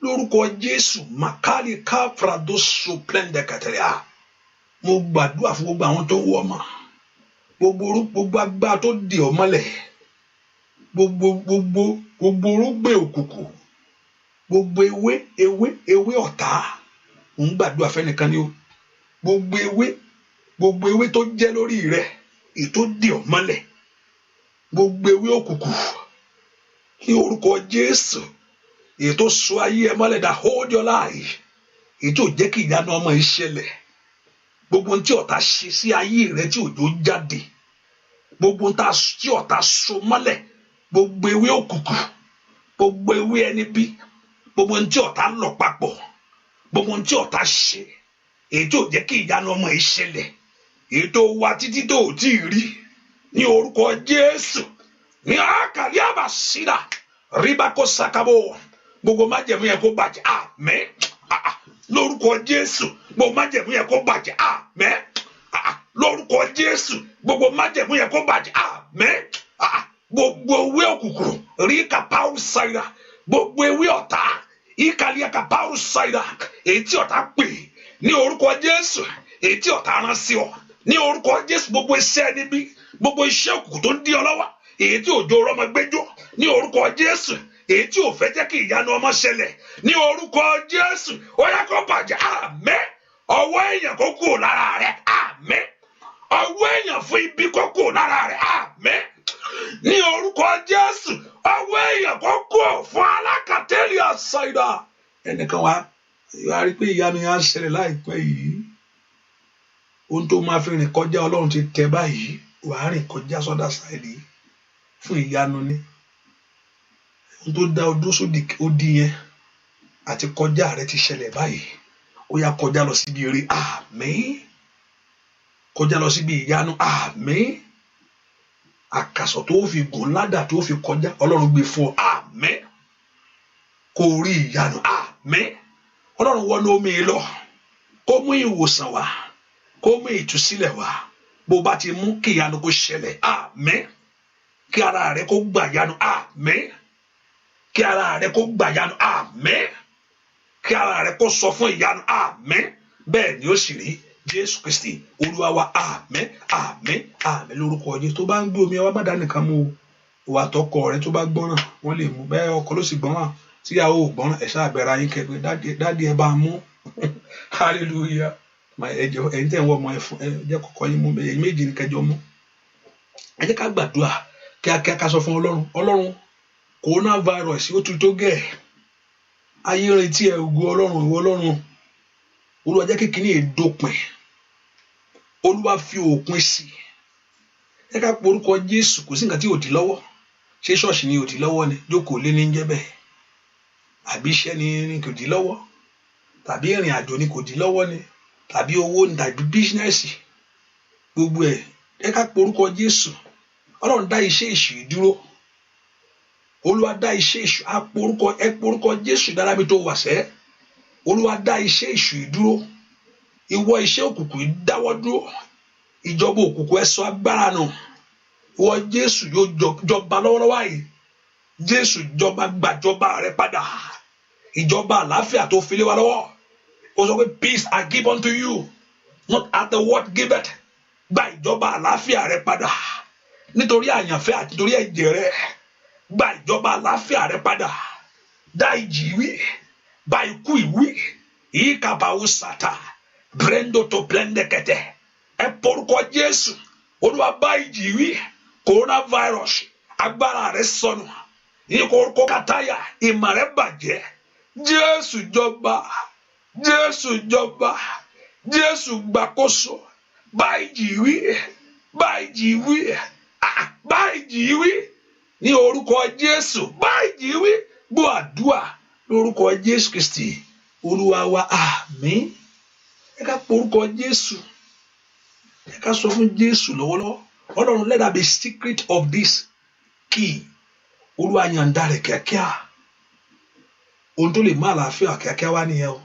Lórúkọ Jésù, Makali Kafrado Suplende Kateria. Mo gbàdúrà fún gbogbo àwọn tó ń wọ́ ọmọ. Gbogbo agbára tó dì ọ́ mọ́lẹ̀. Gbogbo orúgbìn òkùnkùn. Gbogbo ewé ọ̀tá. Mo ń gbàdúrà fẹ́nìkan ni o. Gbogbo ewé tó jẹ́ lórí rẹ̀. Ètò dì ọ́ mọ́lẹ̀. Gbogbo ewé òkùnkùn. Ní orúkọ Jésù. Ètò sọ ayé ẹ mọ́lẹ̀ that hold your life. Ètò jẹ́ kí ìyanu ọmọ yìí ṣẹlẹ̀. Gbogbo ohun tí ọ̀tá ṣe sí ayé rẹ tí òjò jáde. Gbogbo ohun tí ọ̀tá so mọ́lẹ̀. Gbogbo ewé òkùnkùn. Gbogbo ewé ẹni bí. Gbogbo ohun tí ọ̀tá lọ papọ̀. Gbogbo ohun tí ọ̀tá ṣe. Ètò jẹ́ kí ìyanu ọmọ yìí ṣẹlẹ̀. Ètò wa títí tó ò tí ì rí. Ní orúkọ Jésù. Ní àkàlí àbàṣírà. Ríbákó sakabo. Gbogbo májẹ̀mú yẹn kó bàjẹ́. Àmín. Lórúkọ Jésù. Gbogbo májẹ̀mú yẹn kó bàjẹ́. Àmín. Lórúkọ Jésù. Gbogbo májẹ̀mú yẹn kó bàjẹ́. Àmín. Gbogbo ewé òkùnkùn. Rí kàpáwù sáyà. Gbogbo ewé ọ̀tá. Ìkàlí kàpáwù sáyà. Èyí tí ọ̀tá pè. Ní orúkọ Jésù. Èyí tí ọ̀tá rán sí ọ. Ní orúkọ Jésù. Gbogbo iṣẹ́ níbí. Gbogbo iṣẹ́ òkùnkùn tó ń dí ọ lọ́wọ́. Èyí tí òjò rọmọ gbẹjọ. Ní orúkọ Jésù. Èyí tí ò fẹ́ jẹ́ kí ìyanu ọmọ ṣẹlẹ̀. Ní orúkọ Jésù. Ó yá kó bàjẹ́. Àmín. Ọwọ́ èèyàn kó kúrò lára rẹ̀. Àmín. Ọwọ́ èèyàn fún ibi kó kúrò lára rẹ̀. Àmín. Ní orúkọ Jésù. Ọwọ́ èèyàn kó kúrò fún alákàtẹ́lì àṣàìdá. Ẹnìkan wá rí pé ìyanu yẹn á ṣẹlẹ̀ láìpẹ́ yìí. Ohun tó máa fi rìn kọjá Ọlọ́run ti tẹ báyìí. Wàá rìn kọjá sọ́dà sáìdì fún ìyanu ni. Ohun tó dá ọdún sódì odi yẹn àti kọjá rẹ ti ṣẹlẹ̀ báyìí. Ó yá kọjá lọ síbi eré. Àmín. Kọjá lọ síbi ìyanu. Àmín. Àkàsọ̀ tó fi gùn ládà tó fi kọjá Ọlọ́run gbé fún ọ. Àmín. Kó rí ìyanu. Àmín. Ọlọ́run wọnú omi lọ. Kó mú ìwòsàn wá. Kó mú ìtúsílẹ̀ wá. Bó bá ti mú kí ìyanu kó ṣẹlẹ̀. Àmín. Kí ara rẹ kó gbà ìyanu. Àmín. Kí ara rẹ kó gbà ìyanu. Àmín. Kí ara rẹ kó sọ fún ìyanu. Àmín. Bẹ́ẹ̀ ni ó sì rí. Jésù Kristi Olúwa wa. Àmín. Àmín. Àmín. Lórúkọ Jésù. Tó bá ń gbé omi ẹ wá má dá nìkan mú o. Ìwà tọkọ rẹ tó bá gbọ́ràn wọ́n lè mú. Bẹ́ẹ̀ ọkọ ló sì gbọ́ràn. Tíyàwó ò gbọ́ràn ẹ̀ ṣáàbẹ̀rẹ̀ ayín kẹgbẹ́ dádì ẹ bá mú. Hallelujah. Ẹ̀yin tẹ̀ ń wọ ọmọ ẹ fún ẹ jẹ́ kọ́kọ́ yín mú. Ẹ̀yin méjì ní kẹjọ mú. Ẹ jẹ́ ká gbàdúrà kíákíá ká sọ fún Ọlọ́run. Ọlọ́run coronavirus ó tún tó gẹ̀. Ayé retí ẹ ògo Ọlọ́run ìwọ Ọlọ́run. Olúwa jẹ́ kíkiní èdòpin. Olúwa fi òpin sí. Ẹ ká porúkọ Jésù kò sí nǹkan tí ò dí lọ́wọ́. Ṣé ṣọ́ọ̀ṣì ni ò dí lọ́wọ́ ni? Jókòó lé ní jẹ́ bẹ́ẹ̀. Àbí iṣẹ́ ni kò dí lọ́wọ́. Tàbí ìrìn àjò ni kò dí lọ́wọ́ ni. tàbí owó ní tàbí bísínẹ́sì gbogbo ẹ̀ ẹ ká porúkọ Jésù. Ọlọ́run dá iṣẹ́ èṣù yìí dúró. Olúwa dá iṣẹ́ èṣù ẹ porúkọ Jésù dára bí tó wà sẹ́. Olúwa dá iṣẹ́ èṣù yìí dúró. Ìwọ iṣẹ́ òkùnkùn yìí dáwọ́ dúró. Ìjọba òkùnkùn ẹ sọ agbára nù. Ìwọ Jésù yóò jọba lọ́wọ́lọ́wọ́ yìí. Jésù jọba gbàjọba rẹ padà. Ìjọba àlàáfíà tó fi lé wa lọ́wọ́. Ó sọ pé peace I give unto you, not as the world giveth. Gba ìjọba àlàáfíà rẹ padà. Nítorí àyànfẹ́ àti nítorí ẹ̀jẹ̀ rẹ. Gba ìjọba àlàáfíà rẹ padà. Dá ìjì wí. Bá ikú ìwí. Ìkàbàwò sàtà. Brendo to blendekete. Ẹ porúkọ Jésù. Olúwa bá ìjì wí. Coronavirus. Agbára rẹ sọnù. Ìkókó kàtáyà. Ìmọ̀ rẹ bàjẹ́. Jésù jọba. Jésù jọba. Jésù gbàkóso. Bá ìjì wí. Bá ìjì wí. Bá ìjì wí. Ní orúkọ Jésù. Bá ìjì wí. Gbọ́ àdúrà lórúkọ Jésù Kristi. Olúwa wa àmín. Ẹ ká porúkọ Jésù. Ẹ ká sọ fún Jésù lọ́wọ́lọ́wọ́. Ọlọ́run, let there be secret of this key. Olúwa yànda rẹ̀ kíákíá. Ohun tó lè má àlàáfíà kíákíá wá nìyẹn o.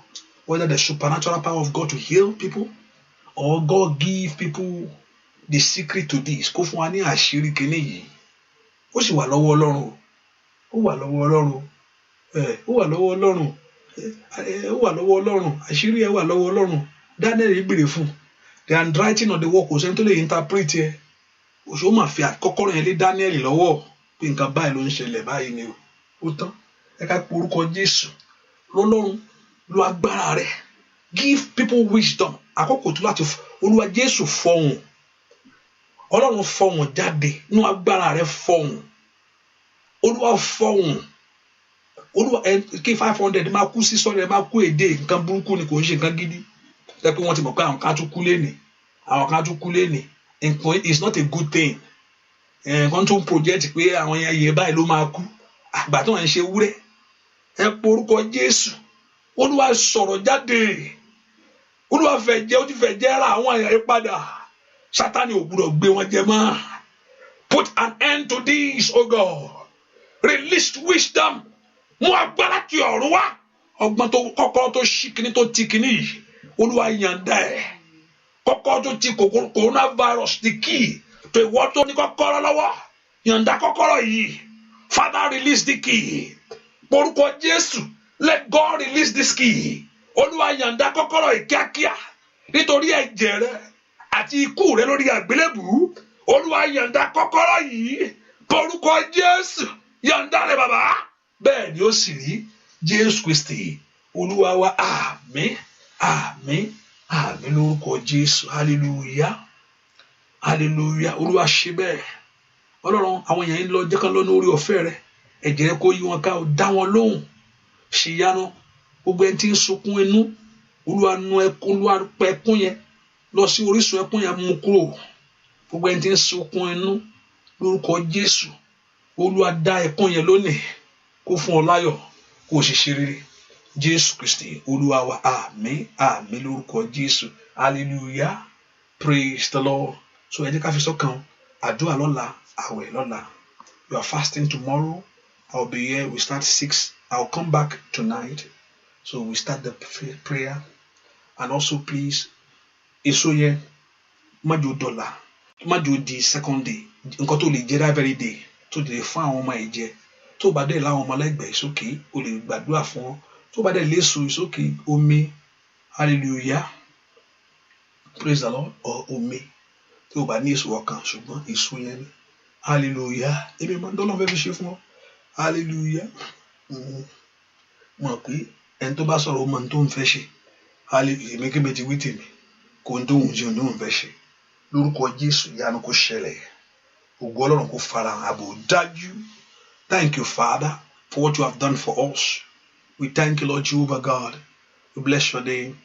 Whether the supernatural power of God to heal people or God give people the secret to this. Kó fún wa ní àṣírí kíní yìí. Ó sì wà lọ́wọ́ Ọlọ́run. Ó wà lọ́wọ́ Ọlọ́run. Ó wà lọ́wọ́ Ọlọ́run. Ó wà lọ́wọ́ Ọlọ́run. Àṣírí ẹ̀ wà lọ́wọ́ Ọlọ́run. Daniel yìí béèrè fún. The handwriting of the word kò sẹ́ni tó lè interpret ẹ̀. Òṣù máa fi àkọ́kọ́rọ́ yẹn lé Daniel lọ́wọ́ pé nǹkan báyìí ló ń ṣẹlẹ̀ báyìí ni o. Ó tán. Ẹ ká porúkọ Jésù. Lọ́lọ́run lo agbára rẹ̀. Give people wisdom. Àkókò tó láti Olúwa Jésù fọhùn. Ọlọ́run fọhùn jáde nínú agbára rẹ̀ fọhùn. Olúwa fọhùn. Olúwa kí 500 máa kú 600 máa kú èdè nǹkan burúkú ni kò ń ṣe nǹkan gidi. Ẹ pé wọ́n ti mọ̀ pé àwọn kan tún kú lénìí. Àwọn kan tún kú lénìí. It's not a good thing. Nǹkan tó ń project pé àwọn ẹyẹ báyìí ló máa kú. Àgbà tó ń ṣe wúrẹ́. Ẹ porúkọ Jésù. Olúwa sọ̀rọ̀ jáde. Olúwa fẹ́ jẹ́ ó ti fẹ́ jẹ́ ra àwọn ẹ̀yà yìí padà. Sátánì ò gbọdọ̀ gbé wọn jẹ mọ́. Put an end to this, oh God. Release wisdom. Mú agbára tí ọ̀run wá. Ọgbọ́n tó kọ́kọ́rọ́ tó ṣí kíní tó ti kíní yìí. Olúwa yànda ẹ̀. Kọ́kọ́rọ́ tó ti coronavirus the key. To ìwọ tó ní kọ́kọ́rọ́ lọ́wọ́. Yànda kọ́kọ́rọ́ yìí. Father, release the key. Porúkọ Jésù. Let God release this key. Olúwa yànda kọ́kọ́rọ́ yìí kíákíá. Nítorí ẹ̀jẹ̀ rẹ̀ àti ikú rẹ̀ lórí àgbélébùú. Olúwa yànda kọ́kọ́rọ́ yìí. Porúkọ Jésù. Yànda rẹ̀ bàbá. Bẹ́ẹ̀ ni ó sì rí. Jésù Kristi. Olúwa wa àmín. Àmín. Àmín lórúkọ Jésù. Hallelujah. Hallelujah. Olúwa ṣe bẹ́ẹ̀. Ọlọ́run àwọn èèyàn ń lọ jẹ́ kán lọ lórí ọ̀fẹ́ rẹ̀. Ẹ̀jẹ̀ rẹ̀ kó yí wọn ká ó dá wọn lóhùn. Ṣìyanu gbogbo ẹni tí ń sunkún inú. Olúwa nu ẹkún, Olúwa pa ẹkún yẹn lọ sí orísun ẹkún yẹn mú kúrò. Gbogbo ẹni tí ń sunkún inú lórúkọ Jésù. Olúwa dá ẹkún yẹn lónìí. Kó fún ọ láyọ̀. Kó sì ṣe rere. Jésù Kristi Olúwa wa àmín. Àmín lórúkọ Jésù. Hallelujah. Praise the Lord. So ẹ jẹ́ ká fi sọ́kàn àdúrà lọ́la, àwẹ̀ lọ́la. You are fasting tomorrow. I'll be here. We start 6. I'll come back tonight. So we start the prayer. And also please, èso yẹn má jò dọ̀là, má jò di second day. Nǹkan tó lè jẹ that very day. Tó lè fún àwọn ọmọ ẹ̀ jẹ. Tó bá dé láwọn ọmọ lẹ́gbẹ̀ẹ́ it's okay. O lè gbàdúrà fún wọn. Tó bá dé léso it's okay. Omi. Hallelujah. Praise the Lord. Or omi. Tó bá ní èso ọkàn ṣùgbọ́n èso yẹn ni. Hallelujah. Èmi máa ń dọ́lọ́ fẹ́ fi ṣe fún ọ. Hallelujah. Mọ̀ pé ẹni tó bá sọ̀rọ̀ ó mọ ohun tó ń fẹ́ ṣe. Hallelujah. Èmi kébé ti wí tèmi. Kò ń tó ń ṣe ohun tó ń fẹ́ ṣe. Lórúkọ Jésù ìyanu kó ṣẹlẹ̀. Ògo Ọlọ́run kó farahàn àbò dájú. Thank you, Father, for what you have done for us. We thank you, Lord Jehovah God. We bless your name.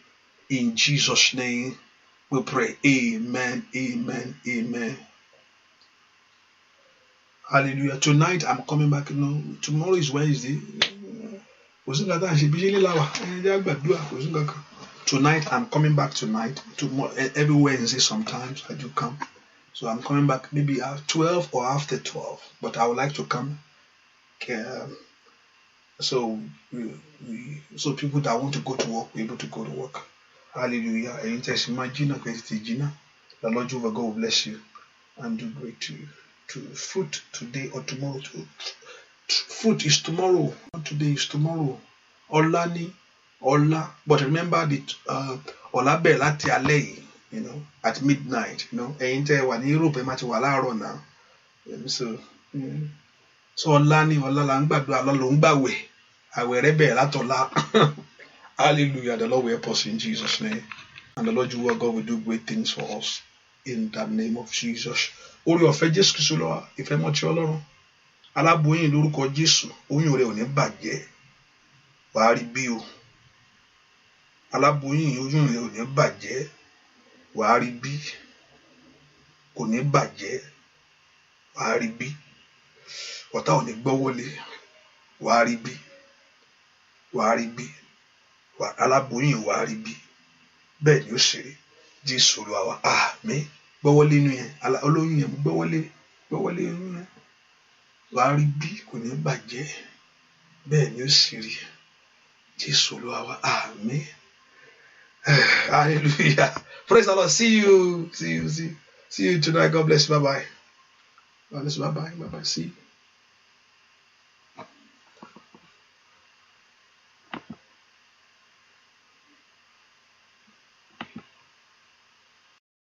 In Jesus' name we pray. Amen. Amen. Amen. Hallelujah. Tonight I'm coming back. Tomorrow is Wednesday. Kò sí nǹkan tá à ń ṣe bí ṣe lè láwà. Ẹ jẹ́ àgbàdua kò sí nǹkan kan. Tonight, I'm coming back tonight. Every Wednesday sometimes I do come. So I'm coming back maybe at 12 or after 12. But I would like to come. So so people that want to go to work, be able to go to work. Hallelujah. The Lord Jehovah God will bless you and do great to fruit today or tomorrow. Fruit is tomorrow. Not today is tomorrow. Olani, Ola. But remember that Ola Belati Alei, at midnight. Ẹ̀yin tẹ́ wà ní Europe ẹ máa ti wà láàárọ̀ now. So Olani, Ola là ń gbàdúrà, Ọlá ló ń gbàwẹ̀. Àwẹ̀ rẹ̀ bẹ̀rẹ̀ látọ̀la. Hallelujah. The Lord will help us in Jesus' name. And the Lord Jehovah God will do great things for us in the name of Jesus. Orí ọ̀fẹ́ Jésù Kristu lọ ìfẹ́ mọ́ ti Ọlọ́run. Aláboyún lórúkọ Jésù, oyún rẹ ò ní bàjẹ́. Wàá rí bí o. Aláboyún oyún rẹ ò ní bàjẹ́. Wàá rí bí. Kò ní bàjẹ́. Wàá rí bí. Ọ̀tá ò ní gbọ́wọ́lé. Wàá rí bí. Wàá rí bí. Aláboyún wàá rí bí. Bẹ́ẹ̀ ni ó ṣe rí. Jésù Olúwa wa. Àmín. Gbọ́wọ́lé inú yẹn. Olóyún yẹn gbọ́wọ́lé inú yẹn. Wàá rí bí, kò ní bàjẹ́. Bẹ́ẹ̀ ni ó sì rí. Jésù Olúwa wa. Àmín. Hallelujah. Praise the Lord. See you tonight. God bless you. Bye-bye. God bless you. Bye-bye. See you.